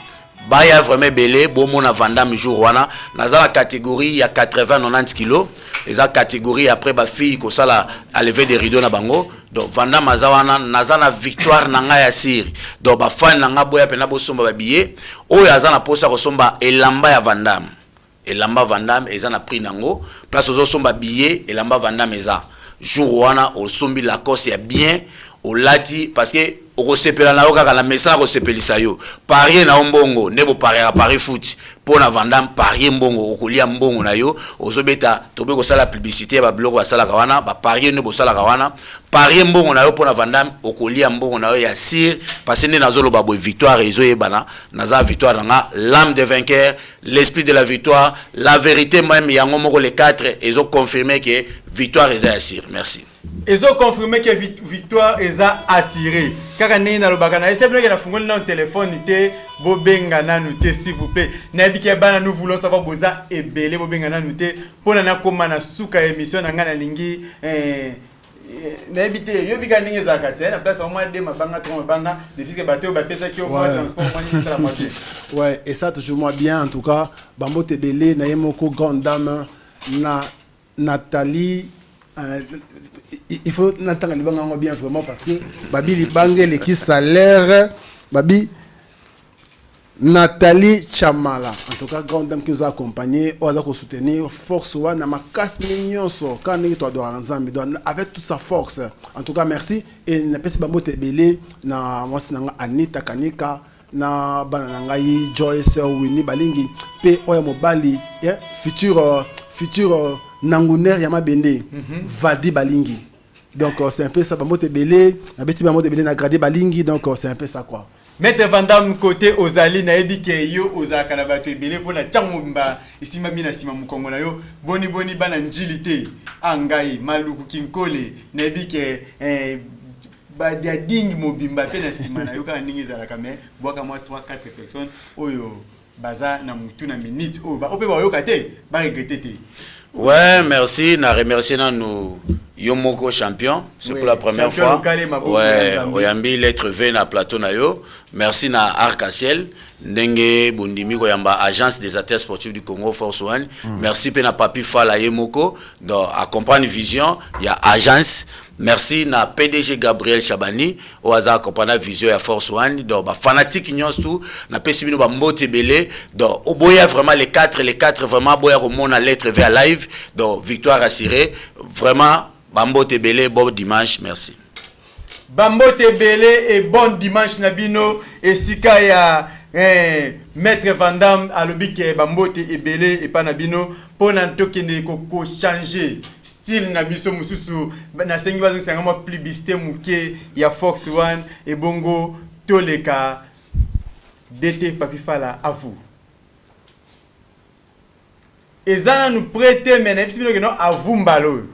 baya vraiment belé bon mon Vandam jour wana naza la catégorie il y a 80-90 kg et la catégorie après ba fille ko sala à lever des rideaux na bango donc Vandam azawana naza na victoire nanga ya siri donc ba fan nanga boya pena bo somba ba billet oyo azana posa ko somba elamba ya Vandam elamba Vandam eza na prix nango place ozo somba billet elamba Vandam eza jour wana o sombi la course ya bien o lati parce que o sepela na oka la message o sepelisa yo parier na mbongo nebo parier pari foot pour na Vandam parier mbongo okolia mbongo na yo ozobeta tobe ko sala publicité ba blog ba sala kawana ba parier nebo sala kawana parier mbongo na yo pour na Vandam okolia mbongo na yo ya sir parce que na zolo ba victoire ezo yebana naza victoire nga l'âme de vainqueur l'esprit de la victoire la vérité même yango moko les 4 ezo confirmer que victoire eza ya sir merci.
Ils ont confirmé que victoire est assurée. Car on est dans le bagana. C'est vrai que la fonction dans le téléphone était bobengana nous s'il vous plaît. N'habitez pas nous voulons savoir boza et belé bobengana nous te pour na comment na suka émission na ngana lingi n'habitez yo bigani za kate na place au moins de mabanga trop mabanga des fils que bateau ba pesa qui au moins transport moi ça la moitié.
Ouais et ça toujours moi bien en tout cas bambo te belé na yemoko grande dame na Nathalie il faut n'attendre les banques bien vraiment parce que babi les banques les qui salaire babi Nathalie Chamala, en tout cas, grande dame qui nous a accompagnés, on a soutenir Force One, ma casse mignonso, quand on doit avec toute sa force. En tout cas, merci. Et na pesi bambo tebele na mwasi nanga Anita Kanika na bana ngai Joyce Winnie Balingi pe oya mobali futur nanguner ya mabende Vadi Balingi. Donc c'est un peu ça bambo tebele na beti bambo tebele na Gradi Balingi, donc c'est un peu ça quoi.
Maître Vandam côté Ozali na yedi ke yo ozaka na bato ebele pona tangomba isima mina sima mukongo na yo boni bana njilite angai maluku kinkole na yedi ke ba dia ding mobimba pe na sima na yo ka ningi za la kame boka moi 3-4 personnes oyo baza na mutu na minute o ba ope ba yo kate ba regretter te.
Ouais, merci. Na remercier nous Yomoko champion. C'est pour la première fois. Ouais, oyambi lettre V na plateau na yo. Merci na Arc-en-Ciel. Ndenge Bondimi Koyamba agence des athlètes sportifs du Congo Force One. Merci pe na Papi Fala Yemoko donc à comprendre vision, il y a agence. Merci na PDG Gabriel Chabani au hasard comprendre vision ya Force One donc ba fanatique nyons tout na pesibino ba mbote belé donc oboya vraiment les quatre vraiment boya au monde à lettre V à live donc victoire assurée vraiment bambote belé bon dimanche merci.
Bambote belé et bon dimanche nabino et sika ya Maître Vandam alobike bambote ebele et panabino pour n'antokende ko changer style na biso mususu na sengi bazo sanga mo publicité muke ya Fox One et bongo toleka DT Papi Fala à vous. Et ça nous prêter mais n'importe que non à vous mbalo.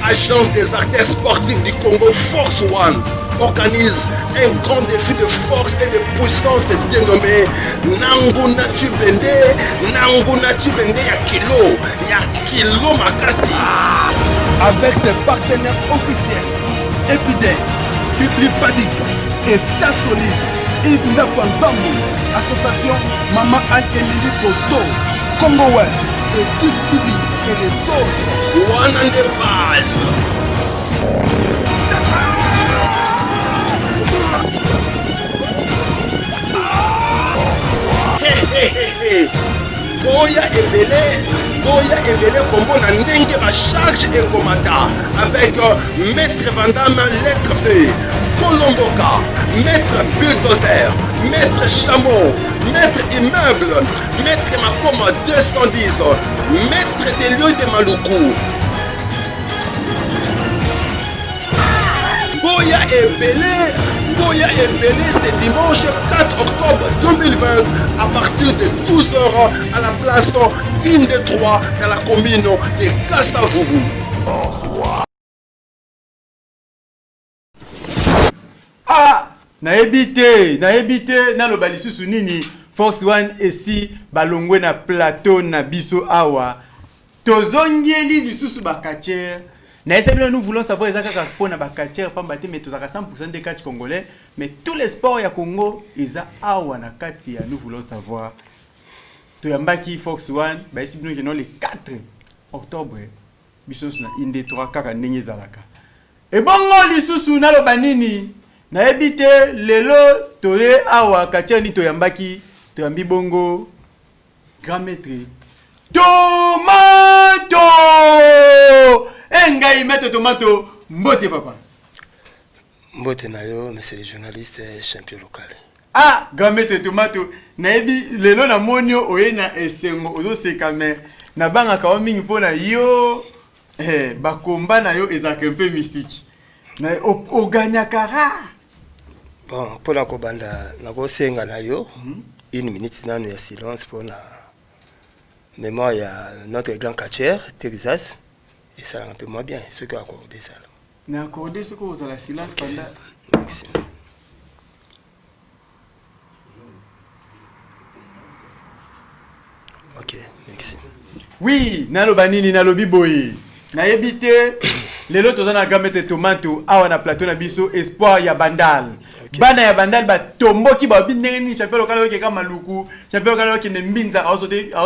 Agence des artistes sportifs du Congo Force One organise un grand défi de force et de puissance dénommé Nangu Natu Bende ya kilo makasi.
Avec des partenaires officiels, Epidec, Kipli Padik et Tassolide, Ibna Kwanzambu, Association Maman Anne-Émilie Koto, Congo West et Tutubi et les autres.
One and the base. Boya Ebele combo na ndenge ba charge et comata avec Maître Vandam lettre E, Kolomboka, Maître Bulldozer, Maître Chameau, Maître Immeuble, Maître Makoma 210, Maître des lieux de Maluku. Boya Ebele, c'est dimanche 4 octobre 2020 à partir de 12h à la place 1 de 3 dans la commune de Kassavubu.
Ah, na ebite na lo balisusu nini Fox One esi balongwe na plateau na biso awa tozongeli lisusu bakatier. Nous voulons savoir exactement pour na bakatier pamba te mais tozaka 100% des catch congolais mais tous les sports ya Congo eza awa na kati ya nous voulons savoir to yambaki Fox One ba esi bino le 4 octobre biso na inde 3 kaka ndenge zalaka e bongo lisusu na lo banini na ebite lelo toye awa katier ni to yambaki to yambi bongo grand maître Tomato engai maître Tomato mbote papa
mbote na yo monsieur le journaliste champion local.
Ah grand maître Tomato na ebi lelo na monio oye na esengo ozo sekame na banga ka mingi pona yo bakomba na yo ezaka un peu mystique na oganya kara
bon pona ko banda na ko senga na yo une minute nanu ya silence pona Mais moi, il y a notre grand catcher, Texas, et ça un peu moins bien, ce qui a accordé ça.
Mais accordé ce que vous avez la silence pendant.
Merci. Ok, merci.
Oui, naloba nini nalobi boye. Nayebi te lelo tozana gamete tomato awa na plateau na biso espoir ya bandal. Okay. Bana ya bandal ba tomboki ba bindenge ni champion local ke kama luku, champion local ke mbinza a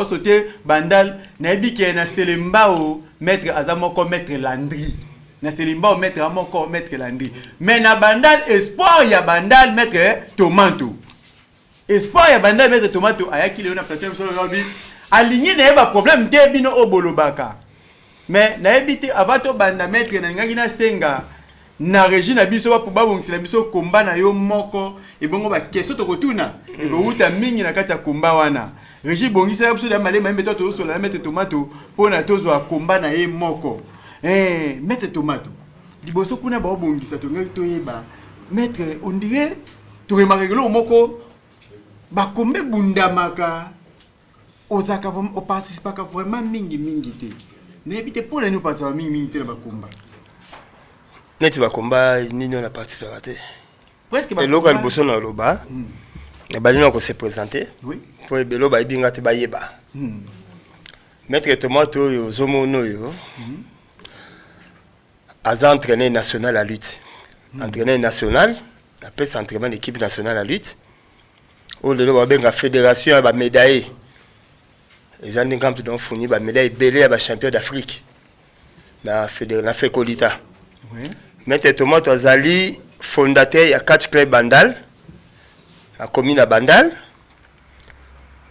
sauté bandal nayebi ke na Selembao maître azamoko maître Landry. Na Selembao maître amoko maître Landry. Mais na bandal espoir ya bandal maître tomato. Espoir ya bandal maître tomato ayaki lelo na plateau biso lobi aligné na yeba problème te bino obolobaka. Mais na yebite avato banda maître na ngangi na senga na régie na biso ba pouba bongisa biso komba na yo moko e bongo ba keso to kotuna e bo uta mingi na kata komba wana régie bongisa biso da malema mbeto to so la maître tomato pona tozwa komba na ye moko maître tomato liboso kuna ba bongisa to ngai to yeba maître on dirait to remarquelo moko ba kombe bundamaka ozaka o participer vraiment mingi te. N'habitez pas la nous partir mingi te ba komba.
Neti ba komba nini on a participé.
Presque ba.
Et local boso na loba. Na balina ko se présenter. Oui. Pour ebelo ba ibinga te ba yeba. Maître Tomato yo zomono yo. Aza entraîneur national à lutte. Entraîneur national, après entraînement d'équipe nationale à lutte. Au lelo ba benga fédération ba médaille. Les années quand ils ont fourni ba médaille belé à champion d'Afrique. Na Fécolita. Oui. Maître Tomato azali fondateur ya catch club Bandal. A commune à Bandal.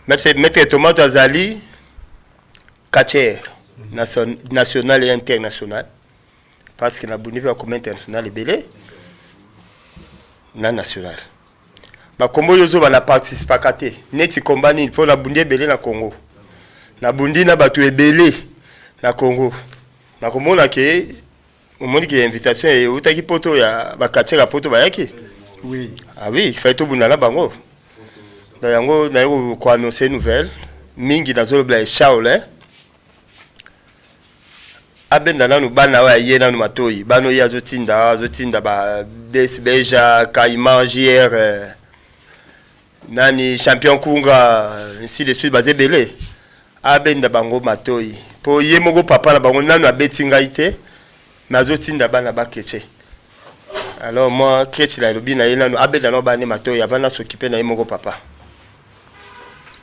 Maître Tomato azali catcher national et international. Parce que la Bonnive a commun international et belé. Na national. Ba kombo yozo ba na participa kate. Neti combat ni pour la Bonnive belé na Congo. Na bundi na batu ebele na Congo. Na komona ke omoni ke invitation e utaki poto ya bakatira poto bayaki. Oui. Ah oui, fait to bunda na bango. Na yango na yo ko annoncer nouvelle mingi na zolo bla Shaolin. Abenda nanu bana wa ye nanu matoyi. Bano ya zotinda ba Desbeja, Caïman, JR nani champion Kunga ainsi de suite basé belé. Abenda bango matoyi po ye moko papa na bango nanu abetinga ite nazotinda bana bakeche. Alors moi kechi la lobi na ye nanu abenda no bana matoyi avana s'occuper na ye moko papa.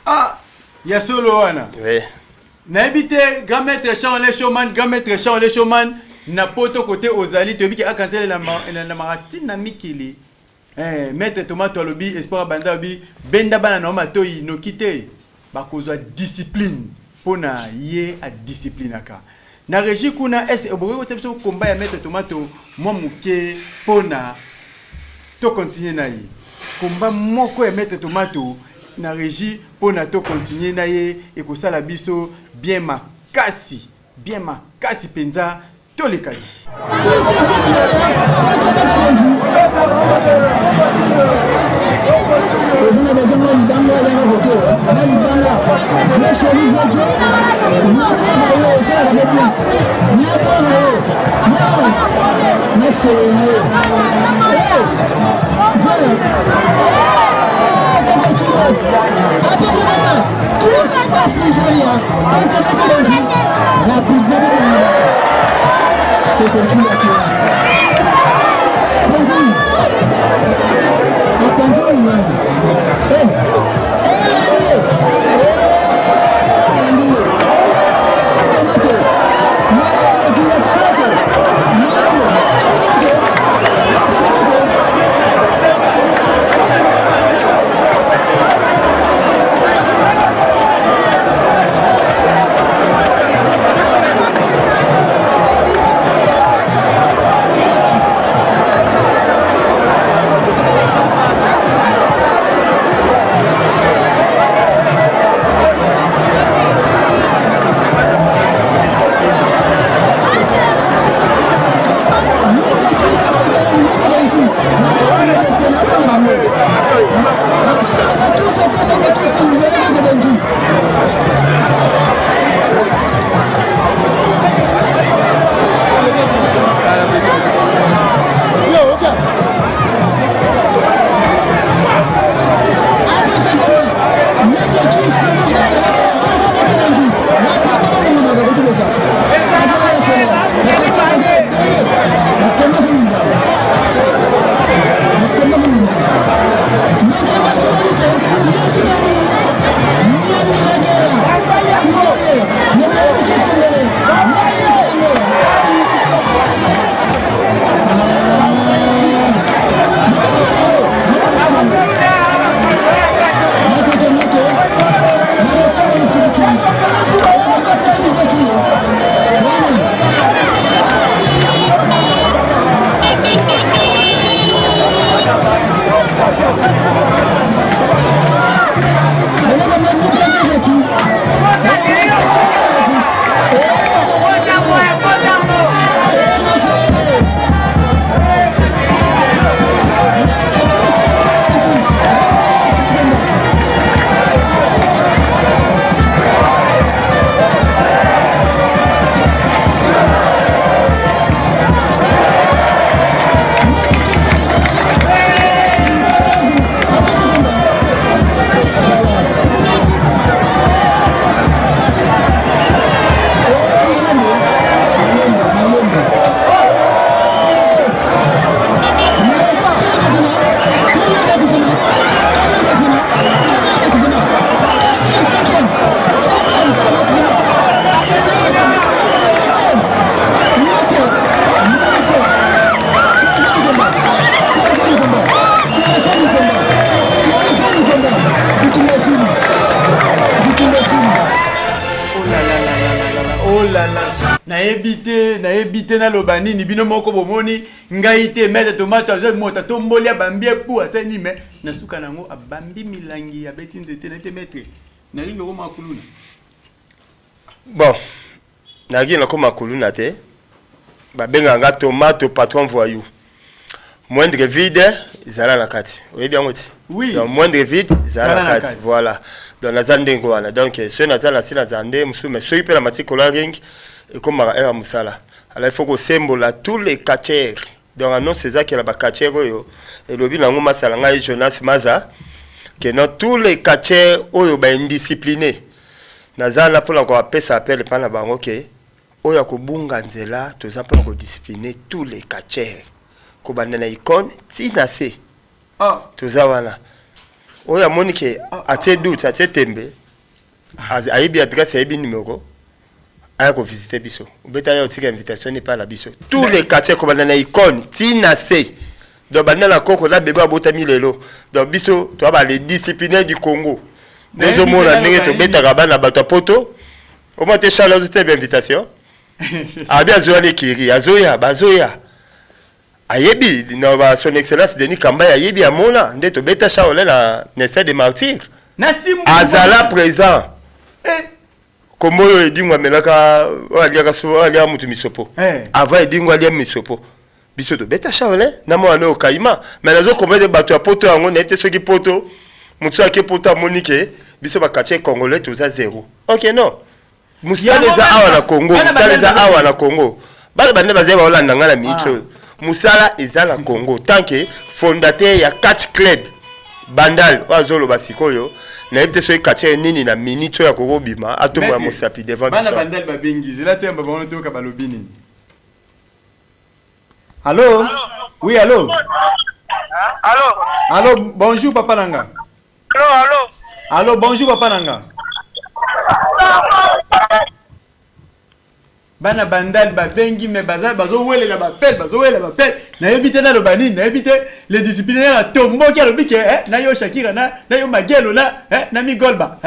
Ah ya solo wana. Oui. Na ebite grand maître Charles Showman na poto côté ozali to biki akantele na maratine na mikili. Maître Tomato lobi espoir banda lobi benda bana na matoyi no kite. Bakozwa discipline pona ye a discipline aka na régie kuna oboye otebso komba ya Maître Tomato mo muke pona to continuer na ye komba moko ya Maître Tomato na régie pona to continuer na ye e ko sala biso bien makasi penza to le kali.
Özüne de zaman İdanga yana foto. Ben İdanga. Ama şöyle foto. Ne yapıyor? Şöyle yapıyor. Ne yapıyor? Ne söylüyor? Voilà. Attention. Attention. Tout se passe Nigeria. Attention. Rapidement. C'est comme tu l'as tué. Attention. Attention, man.
ebite na lobani ni bino moko bomoni ngai te mettre tomate azo mota tomboli abambie pou aseni me na suka nango abambi milangi ya beti nzete na te mettre na lingo ko makuluna.
Bon, na gina ko makuluna te. Ba benga nga tomate patron voyou. Moindre vide, zala na kati. Oui bien ngoti.
Oui.
Donc moindre vide, zala na kati. Voilà. Donc na zande ngwana. Donc ce na zala sina zande musu mais soyi pe la mati coloring et comme era musala. Alors il faut que symbole tous les catchers. Donc annonce c'est ça qui la ba catcher oyo et lobi na ngoma sala ngai Jonas Maza que non tous les catchers oyo ba indisciplinés. Na zala pour encore apesa appel pa na bango ke oyo akobunga nzela toza pa ko discipliner tous les catchers. Ko bandana icône tina se toza wana oyo amoni ke atie doute atie tembe ayibi adresse ayibi numéro aya ko visiter biso obeta ya otika invitation ni pa la biso tous les quartiers ko bandana icône tina se donc bandana koko na bébé abotami lelo donc biso to ba les disciplinaires du Congo ndezo mona ndenge to beta bana bato poto au moins te chaleur de invitation abi azoya le kiri azoya bazoya ayebi na ba son excellence Denis Kamba ayebi amona nde to beta shaole na nesta de martyr azala présent komoyo edingwa melaka aliaka so alia mutu misopo ava edingwa alia misopo biso to beta shaole na mo ano kaima mais nazo kombe bato ya poto yango nete soki poto mutu ake poto amonike biso ba quartier congolais to za zéro. OK non musala za awa na Congo musala za awa na Congo bale bande bazeba olanda ngala mitso musala ezala Congo tant que fondateur ya catch club bandal wazolo basikoyo na ebite so catcher nini na minito ya kokobima atomo ya mosapi devant
bana bandal babengi zela temba bango toka balobini. Allô? Oui, allô?
Allô?
Allô, bonjour papa nanga.
Allô?
Allô, bonjour papa nanga. Bana bandal babengi me bazal bazo wele la bapel na yebite na lobani na yebite les disciplinaires à tombo ki alobike na yo Shakira na yo Magelo na Migolba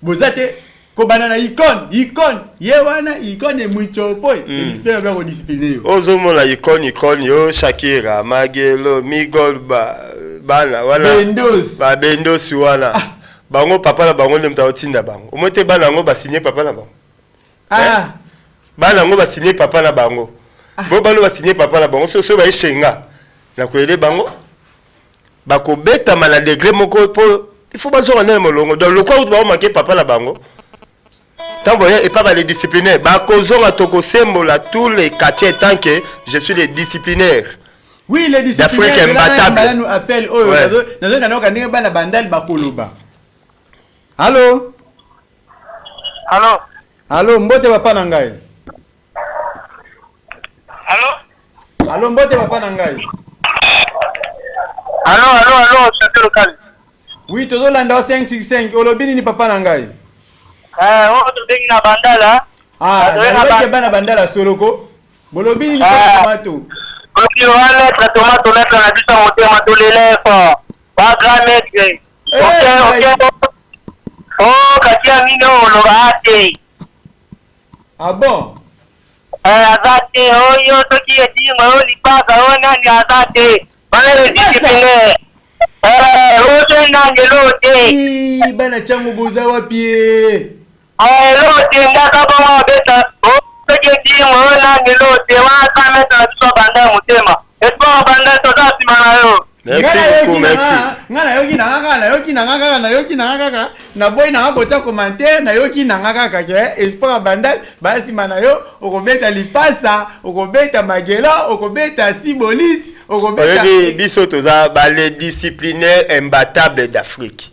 bozate ko bana na icône ye wana icône mwichopo disciplinaire ba ko discipliner
ozo mona icône yo Shakira Magelo Migolba bana wana bendos wana bango papa na bango ndemta otinda bango omote bana ngo ba signer papa na bango bana ngo ba signer papa na bango bo bano ba signer papa na bango so ba eshenga na ko ele bango ba ko beta mala degré moko po il faut bazo na molongo donc le quoi ba manquer papa na bango tambo et pas les disciplinaires ba ko zonga to ko sembola tous les quartiers tant que je suis les disciplinaires.
Oui, les disciplinaires là nous appelle oh nazo na noka ndenge bana bandal ba koloba. Allô?
Allô?
Allô, mbote papa na ngai.
Allô?
Allô, mbote papa na ngai.
Allô, c'est local.
Oui, tozo landa 565, olobini ni papa na ngai.
To bengi na bandala.
Na bana bandala soloko. Bolobini ni tomato.
Koki wale tomato na kana bisa motema to lelefa. Ba gramete. OK. Oh, katia mino lobate.
Ah bon?
Azate oyo toki edinga oli paka ona ni azate. Bana discipline. Ojo na ngelote.
Bana chamu buza wapi?
Lote ngaka ba beta. Toki edinga ona ngelote wa kama to banda mutema. Espo banda to dasi mana yo.
Ngana yoki nanga na boy na bota commentaire na yoki nanga kaka ke espoir bandal basi mana yo okobeta lipasa okobeta magela okobeta sibolit okobeta
biso toza ba les disciplinaires imbattables d'Afrique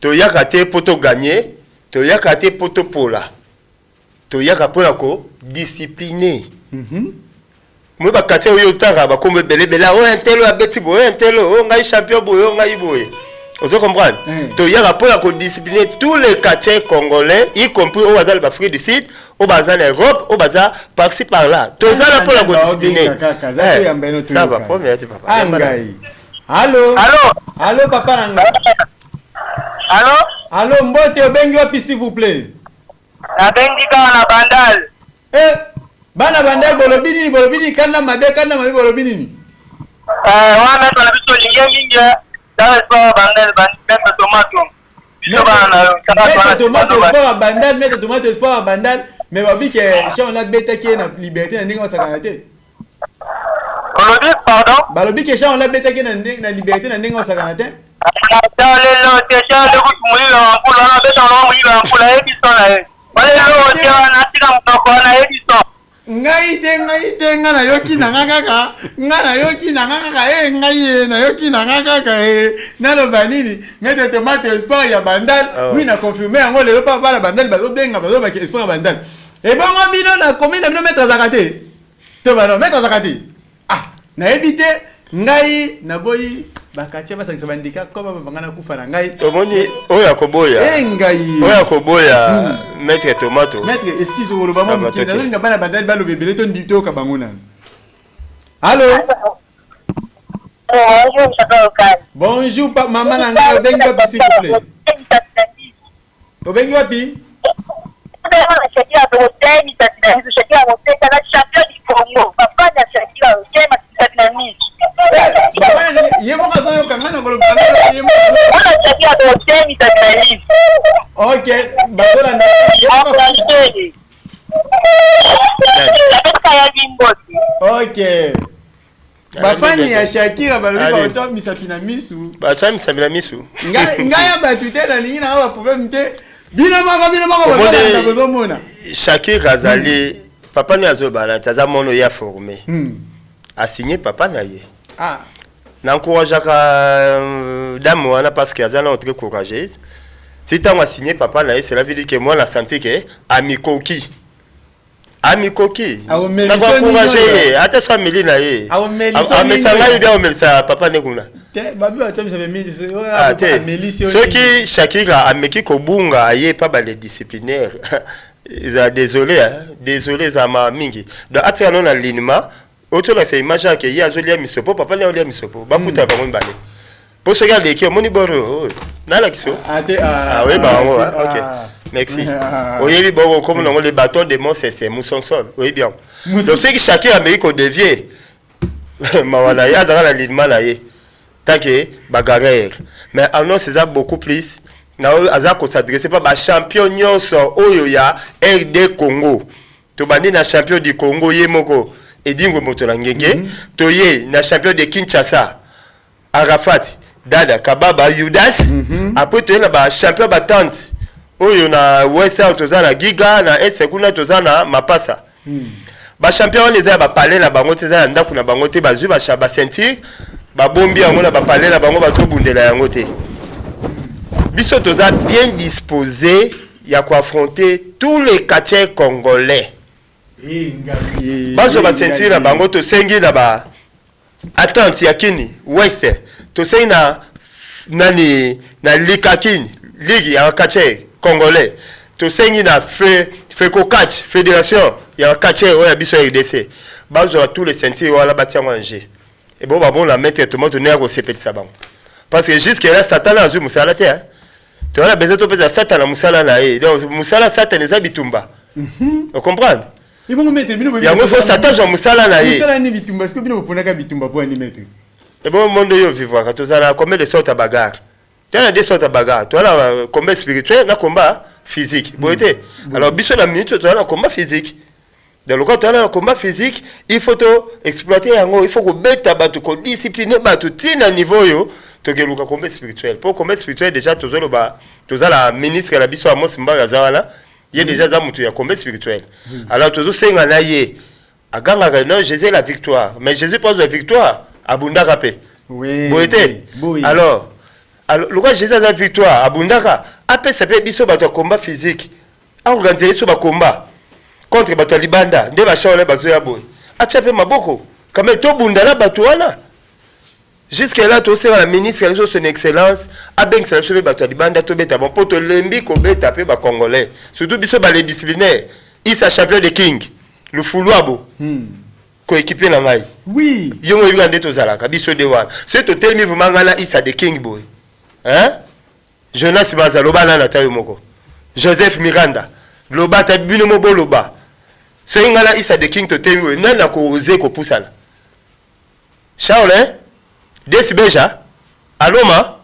to yaka te poto gagner to yaka te poto pola to yaka pola ko discipliner moi ba katia oyo tanga ba kombe belebela o entelo abeti boyo entelo o ngai champion boyo ngai boye ozo comprendre to yaka pour la discipliner tous les quartiers congolais y compris au bazal ba Afrique du Sud au bazal Europe au bazal par-ci par-là to za pour la discipliner ça va premier papa
ngai allô papa nanga allô mbote obengi wapi s'il vous plaît
abengi ka na bandal
Bana bandal bolobini kana mabe bolobini.
Wana tuna biso lingi dans sport bandel mettre tomate.
Mettre tomate sport bandal mais babi que si on a bêta qui est na liberté na ndingo sakanate.
Pardon?
Balobi que si on a bêta qui est na liberté na ndingo sakanate. Ngai te nga na yoki na kaka ngai na yoki na kaka na lo banini ngete tomate sport ya bandal oui na confirmer yango lelo pa bala bandal bazo benga bazo ba sport ya bandal e bongo bino na commune na bino mettre zakate to bano mettre zakate na éviter ngai na boyi bakache basangisa bandika ko bangana kufa na ngai
omoni oya koboya
ngai
oya koboya mettre tomato
mettre excuse wolo ba mo mtina nga bana bandal balo bebele to ndito ka bangona. Allô?
Bonjour château local.
Bonjour maman na ngai obengi wapi s'il vous plaît? Obengi wapi? Ok, ok. Bafani ya Shakira balobi ba misapina misu.
Bacha misapina misu.
Ngaya batute na lingi na ba problème te. Bino moko bozomona.
Shakira azali papa ni azobana taza mono ya formé. A signé papa na ye. N'encourageaka dame wana parce que azana très courageuse. Si tu as signé papa na ye, cela veut dire que moi la santé que amikoki. Amikoki. Na ba encourager ata so ameli na ye. Ametanga ide omelisa papa ne kuna.
Te babi ba tsamisa be midi so ameli si.
Ceux qui Shakira ameki kobunga aye pas ba les disciplinaires. Désolé hein, désolé za ma mingi. Donc ata non alignement, auto na c'est image que ya zolia misopo papa ne olia misopo. Ba puta ba mbale. Pour ce gars qui moni boro nala kiso. Oui bah OK. Merci. Oui bon comme on les bâtons de mon c'est Moussonson. Oui bien. Donc c'est que chacun Amérique au dévier. Mawala ya dans l'alignement là yé. Tant que bagarre. Mais non c'est ça beaucoup plus. Na azako s'adresser pas ba champion nyonso oyo ya RD Congo. To bandi na champion du Congo yemoko Edingo Motorangenge. To ye na champion de Kinshasa. Arafat Dada Kababa Yudas après tu es là champion batante oyo na West tozana Giga na Esekuna tozana Mapasa ba champion les ba parler na bango tezana ndaku na bango te bazui ba chaba sentir ba bombi yango na ba parler na bango ba to bundela yango te biso toza bien disposé ya ko affronter tous les catcheurs congolais bazo ba sentir na bango to sengi na ba attente yakini West to say na nani na likakini ligue ya kache congolais to say na feko catch fédération ya kache o ya biso RDC bazo tous les sentiers wala batia manger et bon bon la mettre tout le monde ne ko sepelisa bango parce que jusqu'à là satan azu musala te hein tu as besoin to pesa satan na musala na e donc musala satan eza bitumba vous comprenez
il faut mettre bino
ya mo faut satan zo musala na e
musala ni bitumba parce que bino ponaka bitumba pour ni mettre.
Et bon, monde yo vivre quand tu as combien de sortes de bagarre. Tu as des sortes de bagarre. Tu as combat spirituel, na combat physique. Alors biso na minute tu as un combat physique. Dans le cas tu as un combat physique, il faut exploiter yango, il faut que beta batu ko discipliner batu tina niveau yo to geluka combat spirituel. Pour combat spirituel déjà tu as la ministre la biso Amos Mbaga Zawala, il y a déjà za mutu ya combat spirituel. Alors tu senga na ye aganga non Jésus la victoire, mais Jésus pose la victoire. Abundaka pe.
Oui.
Oui. Alors, le roi Jésus a la victoire. Abundaka. Après, ça fait biso bato combat physique. A organiser ce combat contre bato libanda. Nde ba shaole bazo ya boy. Acha pe maboko. Quand même to bundala bato wana. Jusqu'à là, tu sais la ministre, elle a son excellence. A ben ça fait bato libanda to beta bon poto lembi ko beta pe ba congolais. Surtout biso ba les disciplinaires. Il sa champion de king. Le foulouabo. Coéquipier na ngai.
Oui.
Yongo yuga ndeto zalaka biso de wana. C'est to tell me vraiment ngala isa de king boy. Hein? Jonas Baza loba na tayo moko. Joseph Miranda. Loba ta bino mo boloba. soki nga na Issa de King totemi oyo nani akoose kopusana Charles Desi Beja Aloma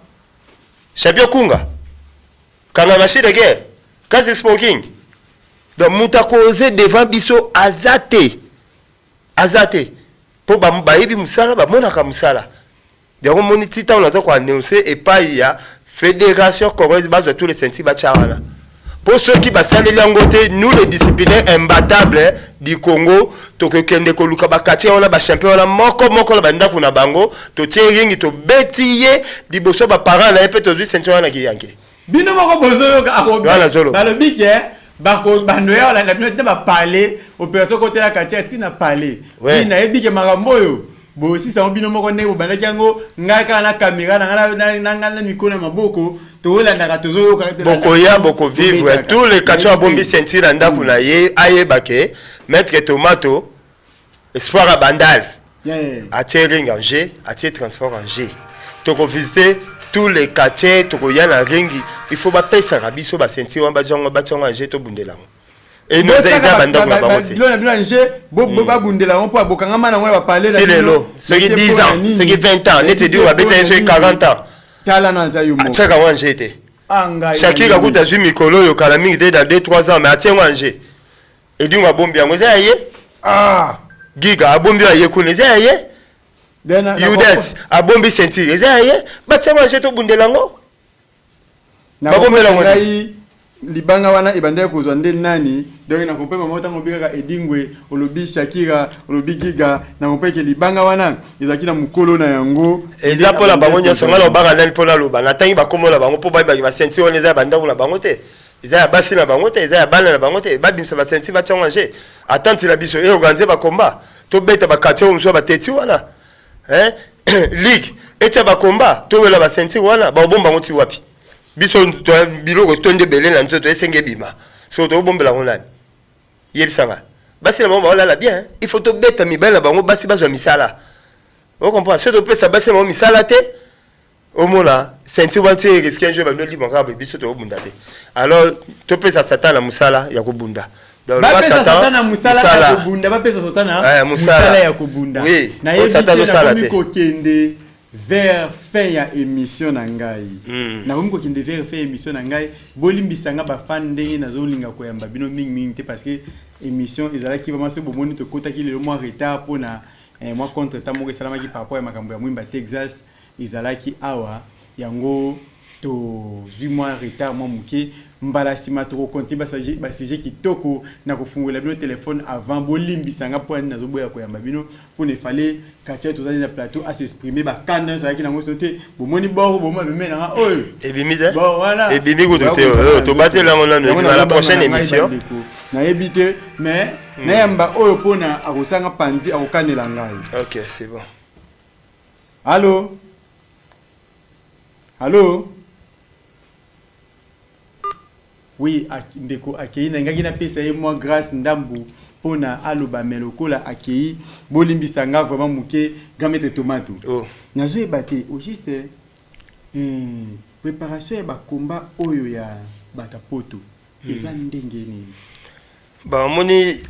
Champion Kunga Kanga Machine de guerre Kasi Smoking donc mutu akoose devant biso azate po bayebi musala bamonaka musala yango moni tita on aza koannonce epai ya fédération congolaise bazwa tous les senti bacharana pour ceux qui basaleli yango te nous les disciplinaires imbattables du Congo tokokende koluka bakati wana bachampion wana moko na bandako na bango totie ringi tobeti ye liboso baparent na ye mpe tozwi senti wana kiyanke
bino moko bozoyoka balobi ke bandoya la bino te bapale opération côté la quartier tina parler tina yebi ke makambo oyo bo si sa bino moko ndenge bobandaki yango ngai kaka na caméra na mikono maboko tolandaka tozoyoka
bokoya bokovivre tous les quartiers abombi sentir na ndako na ye ayebake maître Tomato espoir à bandal atie ring en G atie transport en G tokovisiter tous les quartiers tokoya na ringi il faut bapesa rabiso ba sentir wana bajongo batonga en G to bundela et nous eza bandako na bango ti
lona bino en G bo bundela on po bokanga na ngwa ba parler
la lelo ceux qui 10 ans ceux qui 20 ans nete di wa beta ceux 40 ans
tala na za yumo
chaka wan G te Shakira kuta zwi mikolo yo kala mingi te dans 2-3 ans mais atie wan G et di ngwa bombi yango za ye giga abombi ya ye kuneza ye Yudas abombi sentir eza ye batsama jeto bundelango
babombela ngai libanga wana ebandaka kozwa nde nani donc na kompema mota ngobika edingwe olobi Shakira olobi giga na kompeke libanga wana ezaki na mukolo na yango
eza pola bango nyonso ngala obanga nani pola loba na tangi bakomola bango po ba sentir on eza bandako na bango te eza ya basi na bango te eza ya bana na bango te babimisa ba sentir batsanga je attente la biso e organiser ba combat to beta ba quartier omso ba teti wana ligue etia ba combat to wela ba sentir wana ba bomba ngoti wapi biso biloko tonde belé na nzoto esenge bima so to bombela ngolani yebisanga basi na bango balala bien il faut to beta mibala bango basi bazwa misala on comprend so to pesa basi mo misala te omona sentir wanti risque un jour ba loli bango biso to bunda te alors to pesa satana musala ya kubunda
Satana musala ya kubunda bapesa satana musala ya kubunda na yebi ko kende vers fin ya émission na ngai na ko kende vers fin émission na ngai bolimbisanga ba fan ndenge nazolinga koyamba bino mingi te parce que émission ezalaki vraiment so bomoni to kotaki le mois retard pona moi contre ta moko salamaki par rapport à makambo ya Mwimba Texas ezalaki awa yango to 8 mois retard moi muke mbala sima to konti ba sujet kitoko na kufungula bino téléphone avant bolimbisanga po na zoboya ko yamba bino pour ne fallait katia to na plateau à s'exprimer ba kanda ça ki na ngosote bomoni boro bomma bemena nga oyo
ebimide
bon voilà
ebimi ko to batela ngona na la prochaine émission
na ebite mais na yamba oyo pona akosanga pandi akokanela ngai
OK c'est bon
allô allô oui ndeko akei na ngaki na pesa ye moi grâce ndambu pona aloba melokola akei bolimbisanga vraiment muke gamete tomato nazo ebate au juste préparation ba combat oyo ya batapoto eza ndenge nini
ba moni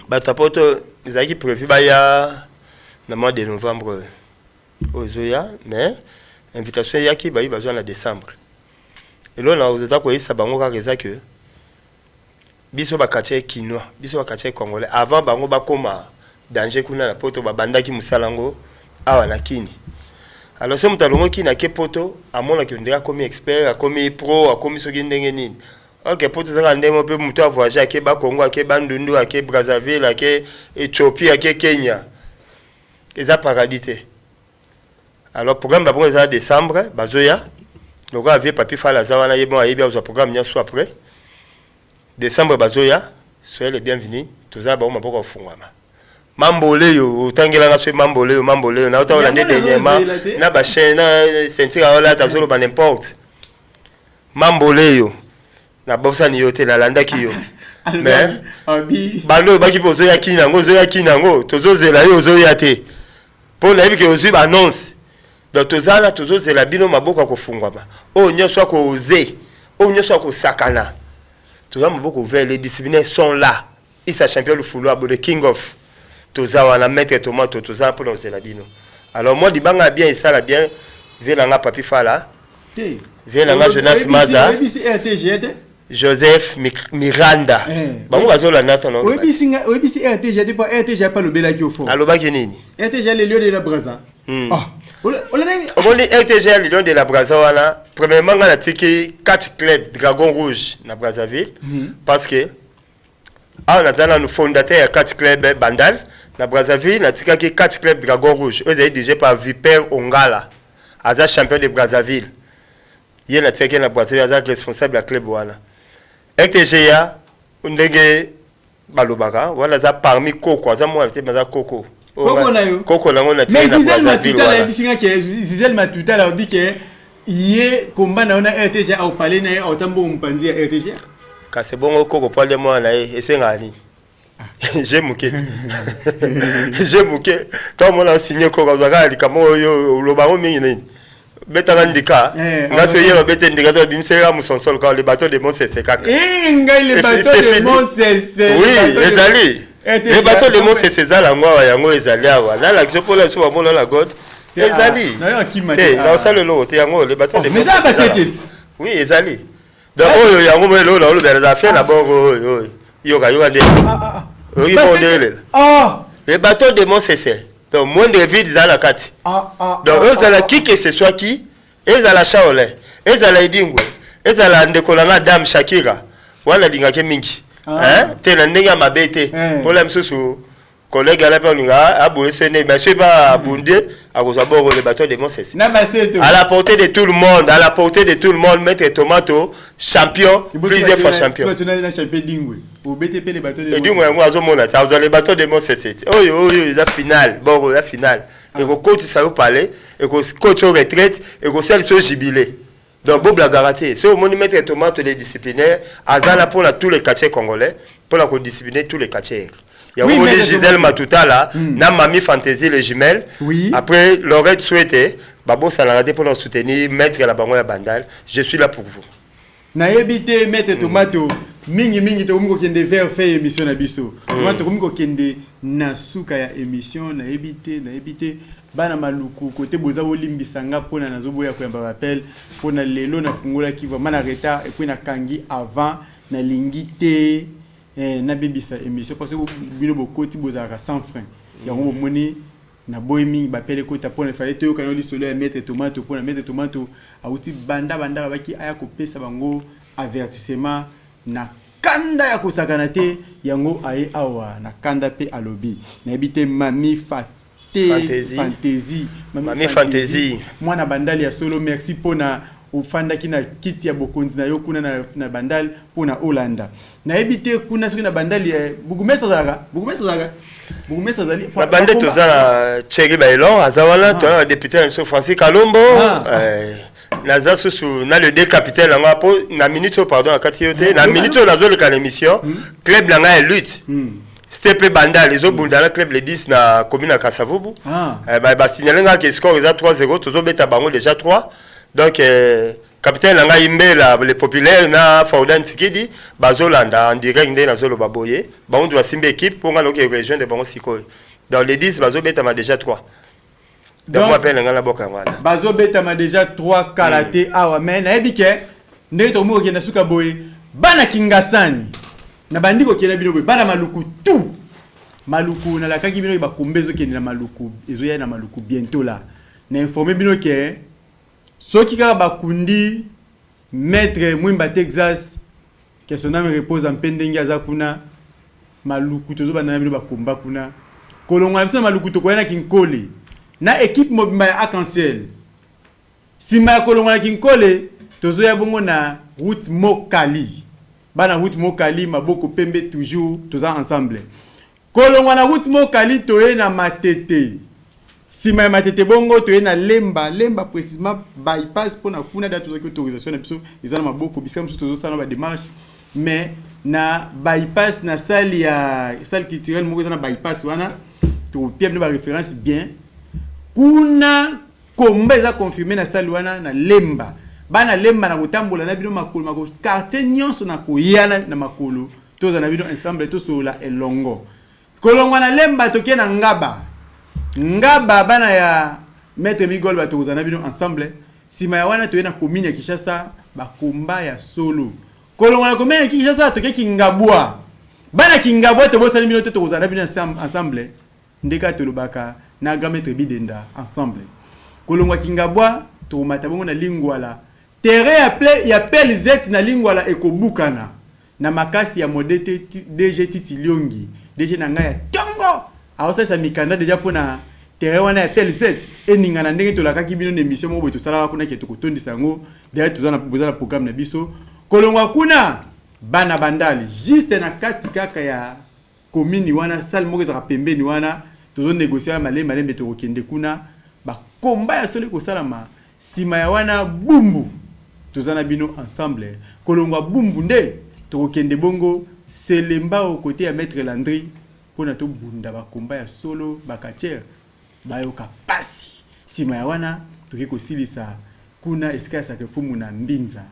batapoto ezaki prévu ba ya na mois de novembre ozoya mais invitation yaki ba besoin na décembre. Et là, on a dit que biso bakatier kinois, biso bakatier congolais avant bango bakoma danger kuna na poto babandaki musalango awa na kini. Alors ce mutalongo ki na ke poto amona ki ndeka komi expert, akomi pro, akomi soki ndenge nini. OK, poto zanga ndemo pe mutu a voyager ke ba Congo, ke Bandundu, ke Brazzaville, ke Ethiopie, ke Kenya. Eza paradis te. Alors programme ba bongo eza décembre bazoya. Donc on avait papier faire la zawana yebon ayebi au programme nya soit après décembre bazoya soyez les bienvenus toza ba maboko fungwama mambole yo tangela nga so mambole yo na ota na dernièrement na ba chaîne na sentir ola tazolo ba n'importe mambole yo na bossa ni yote na landa ki yo mais balo ba ki bozoya kinango tozozela yo zoya te pour la vie que ozu ba annonce donc tozala tozozela bino maboko akofungwama o nyoso akoze o nyoso akosakana toza maboko ouvert les disciplinaires sont là isa champion le foulou abo the king of toza wana maître tomato toza pour nos elabino. Alors moi dibanga bien ça la bien Viens papi fala. Viens Jonas Maza. Joseph Miranda. Bango bazola nata non.
Webisi RTG pas RTG pas le belaki au fond.
Aloba nini?
RTG le lion de la Brazza.
Ah. On dit RTG le lion de la Brazza wana. Premièrement on a tiki 4 clubs Dragon Rouge na Brazzaville parce que on a dans le fondateur 4 clubs Bandal na Brazzaville na tiki 4 clubs Dragon Rouge. Eux ont dirigé par Viper Ongala. Aza champion de Brazzaville. Il a tiki na Brazzaville aza responsable de la club wana. RTGA ndenge balobaka wala za parmi koko za mwa te maza koko
koko na yo
koko na ngona
te na Brazzaville wala mais Zizel que Zizel Matuta la dit que yé combat na ona RTGA au parler na au tambo mpanzi RTGA
ka c'est bon koko parle moi na esenga ni j'ai mouké quand on a signé koko za likamo yo lobango mingi nini Betandika, nga soyez le bétendika d'une série à Moussonsol quand les bateaux de Mont-Cessé.
Les bateaux de Mont-Cessé.
Oui, les bateaux de Mont-Cessé, la moi, yango ezali awa. Là, l'action pour la soie, mon la gode. Ezali. Dans ça le lot, yango les bateaux de Mont-Cessé. Mais ça oui, ezali. Donc oh yango mo lo lo dans les affaires d'abord yoga de. Oui, bon de. Ah. Les bateaux de Mont-Cessé. Donc, moins de vie dans la carte. Donc, eux, à la qui que ce soit qui, eux, à la Shaolin, eux, à la Idingwe, eux, à la Ndekolanga Dame Shakira, ou à la Dingake Mingi. Hein? T'es la Nenga Mabete, pour la Msoussou, collègue à la Perninga, à Bouessene, mais je sais pas à Boundé, à Rosaboro, le bateau de Monsès. À la portée de tout le monde, à la portée de tout le monde, Maître Tomato, champion, plusieurs fois champion. Et du moins, moi, les bateaux de Monsès. Oh, la finale, bon, la finale. Et que coach, ça vous parler, et que coach au retraite, et que celle soit jubilé. Donc, Bob la garantie. C'est au monde Maître Tomato, les disciplinaires, à Zana pour tous les quartiers congolais, pour la discipliner tous les quartiers. Il y a oui, Gisèle Matuta là, na Mami Fantasy les jumelles. Oui. Après, l'aurait souhaité, Babo Salarade pour nous soutenir, mettre la bango ya Bandal. Je suis là pour vous.
Na ebité mettre tomato, mingi to mko kende faire émission na biso. Tomato mko kende na suka ya émission na ebité bana maluku côté boza bolimbisanga pona nazoboya ko yamba rappel pona lelo na fungola ki vraiment na retard et puis na kangi avant na lingité na bebisa émission parce que bino bokoti bozaka sans frein yango moni na boyemi bapele kota pona fallait to kana lisolo ya mettre tomato pona mettre tomato auti banda baki aya kopesa bango avertissement na kanda ya kosakana te yango aye awa na kanda pe alobi na ebite mami
Mami Fantasy
mwana bandali ya solo merci pona ufandaki na kiti ya bokonzi na yo kuna na bandali pona Holanda na ebite kuna soki na bandali bugumesa zaka zali
na bandali tozala Thierry Bailon azawana tona député na Francis Kalombo naza susu na le décapitaine nga po na minute pardon akati yote na minute nazo le l'émission club la nga lutte Stepe Bandal les obunda na club les 10 na commune à Kasavubu ba signaler nga que score est à 3-0 tozo beta bango déjà 3. Donc, capitaine Langa Imbela, les populaires, na Faudan Tikidi, Bazolanda, en direct, na Zolo Baboye, on doit simber équipe pour aller aux régions de Bango Siko. Dans les 10, Bazo Betama déjà 3. Donc, moi, appelle la Boka.
Bazo Betama déjà 3 karaté, awa, mais, na ebike, Neto Mou qui na Suka Boye, Bana Kingasani, na Bandiko qui na Binobo, Bana Maluku, tout. Maluku, na la Kaki Binobo, Bakumbezo qui na Maluku, Ezoya na Maluku, bientôt là. Na informé Binobo qui Soki kaka bakundi maître Mwimba Texas que son âme repose en pendenge aza kuna maluku tozo bana bino bakomba kuna kolonga biso maluku to koyana kinkole na équipe mobimba ya Arc-en-Ciel sima ya kolonga na kinkole tozo ya bongo na route Mokali bana route Mokali maboko pembe toujours toza ensemble kolonga na route Mokali toye na Matete sima ya Matete bongo toye na lemba précisément bypass pour na kuna date autorisation na biso ezana maboko bisika biso tozo sala ba démarche mais na bypass na salle culturelle moko ezana bypass wana to pia ba référence bien kuna komba eza confirmé na salle wana na lemba bana lemba na kotambola na bino makolo quartier nyonso na koyana na makolo tozana bino ensemble tosola elongo kolongwa na lemba toke na ngaba bana ya maître Migol batozana bino ensemble sima ya wana toyena commune ya Kinshasa bakomba ya solo kolongwa na commune ya Kinshasa toke Kingabwa bana Kingabwa to bosali bino tozana bino ensemble ndeka tolobaka na Maître Bidenda ensemble kolongwa Kingabwa to matabongo na lingwala terrain ya PLZ na lingwala ekobukana na makasi ya modete DG Titiliongi DG na ngaya tongo aosa mikanda deja pona terrain wana ya PLZ eningana ndenge tolakaki bino na émission mo boto sala kuna ke tokotondisa ngo derrière tozana bozala programme na biso kolongwa kuna bana bandali juste na kati kaka ya commune wana salle moko za pembeni wana tozo négocier malembe tokokende kuna ba komba ya soli ko salama sima ya wana bumbu tozana bino ensemble kolongwa bumbu nde tokokende bongo selemba au côté ya maître Landry pona to bunda ba komba ya solo bakatier bayoka pasi sima ya wana tokiko silisa kuna eskasa ke fumu na mbinza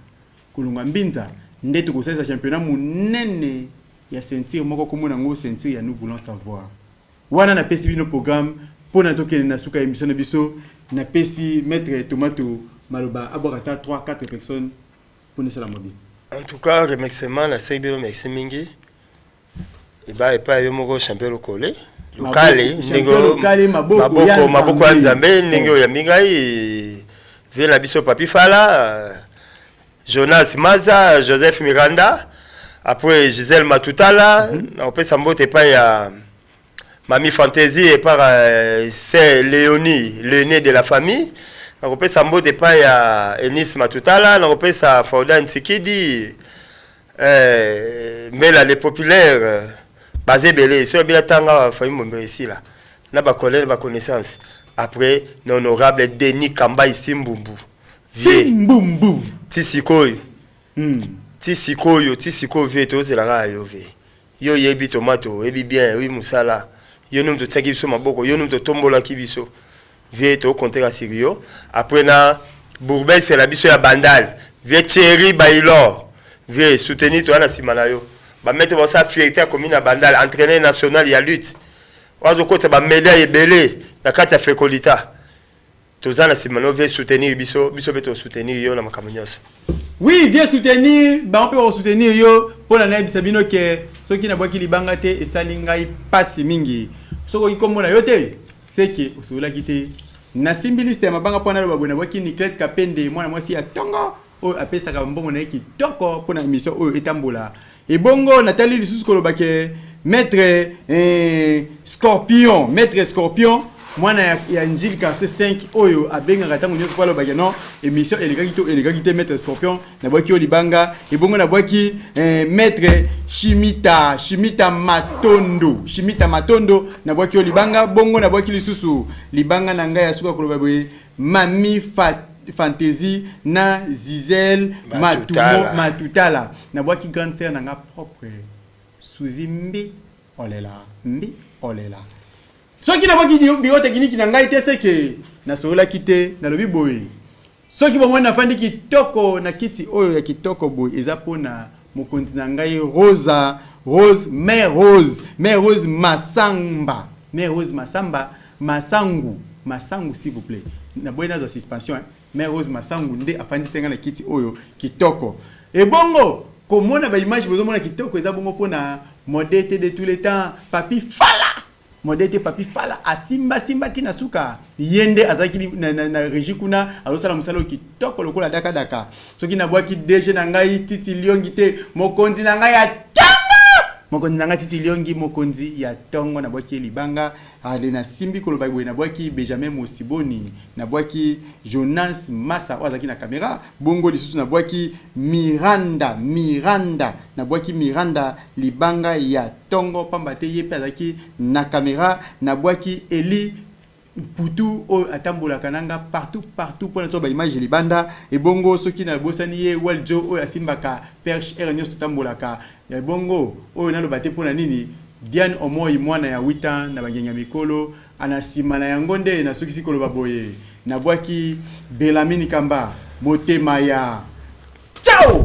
kolongwa mbinza nde tokosalisa championnat munene ya ceinture moko komona ngo ceinture ya nous voulons savoir wana na pesi bino programme pona tokende na suka émission na biso na pesi maître Tomato maloba abokata 3-4 personnes pour ne la mobile.
En tout cas, remerciement la Serbie merci mingi. Et bah et pas yo champion locale. Locale, maboko nzambe ningo ya mingai vient la biso papi fala Jonas Maza, Joseph Miranda, après Gisèle Matutala, on peut s'emboter pas ya Mami Fantasy et par c'est Léonie, l'aîné de la famille. On peut s'emboter pas ya Enis Matutala, on peut ça Fauda Ntikidi, mais là les populaires basé belé, sur bien tanga famille mon ici là. Na ba collègue ba connaissance. Après l'honorable Denis Kamba Isimbumbu.
Simbumbu.
Tisikoyo. Tisikoyo vie to zela yo ve. Yo yebi tomato, yebi bien, oui musala. Yo num to tsaki biso maboko, yo num to tombola kibiso. Vie to compter sérieux. Après na Bourbel c'est la biso ya Bandal. Vie Thierry Bailor. Vie soutenir toi na simana yo. Ba mettre sa fierté à commune à Bandal, entraîneur national ya lutte. Wazo kote ba médaille belé na kati ya Fekolita. Tozana simana vie soutenir biso beto soutenir yo na makamonyos.
Oui, viens soutenir, on peut soutenir yo pour la naïb sabino que ceux qui n'a pas qui libanga te et salingai passe mingi. Soko ikomo na yote, c'est que osola kité na simbiliste mabanga pona lo babona waki Nicolas Kapende mwana mwasi ya tongo o apesa ka mbongo na ki toko pona émission o etambola. Et bongo Nathalie lisusu kolobake maître Scorpion, mwana ya Njili quartier 5 oyo abenga katango nyoso kwa lobake non émission elegakité maître Scorpion na bwaki olibanga et bongo na bwaki maître Chimita Matondo na bwaki olibanga bongo na bwaki lisusu libanga na ngai asuka kolobabwe Mami Fantasy na Zizel Matutala na bwaki grande sœur na nga propre Suzy Mbi olela soki na baki bio technique na ngai te seke na sola kite na lobi boye soki bongo na fandi kitoko na kiti oyo ya kitoko boye eza pona mokonzi na ngai Mère Rose Masangu s'il vous plaît na boye na suspension Mère Rose Masangu nde afandi senga na kiti oyo kitoko et bongo komona ba image bozo mona kitoko eza bongo pona modèle de tous les temps papi fala asimba tina suka yende azaki na rejikuna alosala musalo kitoko lokola daka soki na bwaki DG na ngai Titi Liongi te mokonzi na ngai ya Titi Liongi mokonzi ya tongo na bwaki libanga ale na simbi koloba boye na bwaki Benjamin Mosiboni na bwaki Jonas Massa wazaki na kamera bongo lisusu na bwaki Miranda na bwaki Miranda libanga ya tongo pambate yepe azaki na kamera na bwaki Eli Putu o atambola kananga partout pour notre image libanda et bongo soki na bosani ye waljo o asimbaka perche ernyos tambolaka ya bongo o na lobate pona nini Diane Omoi mwana ya 8 ans na bangenya mikolo anasima na yango nde na soki sikolo baboye na bwaki Belamini Kamba motema ya ciao.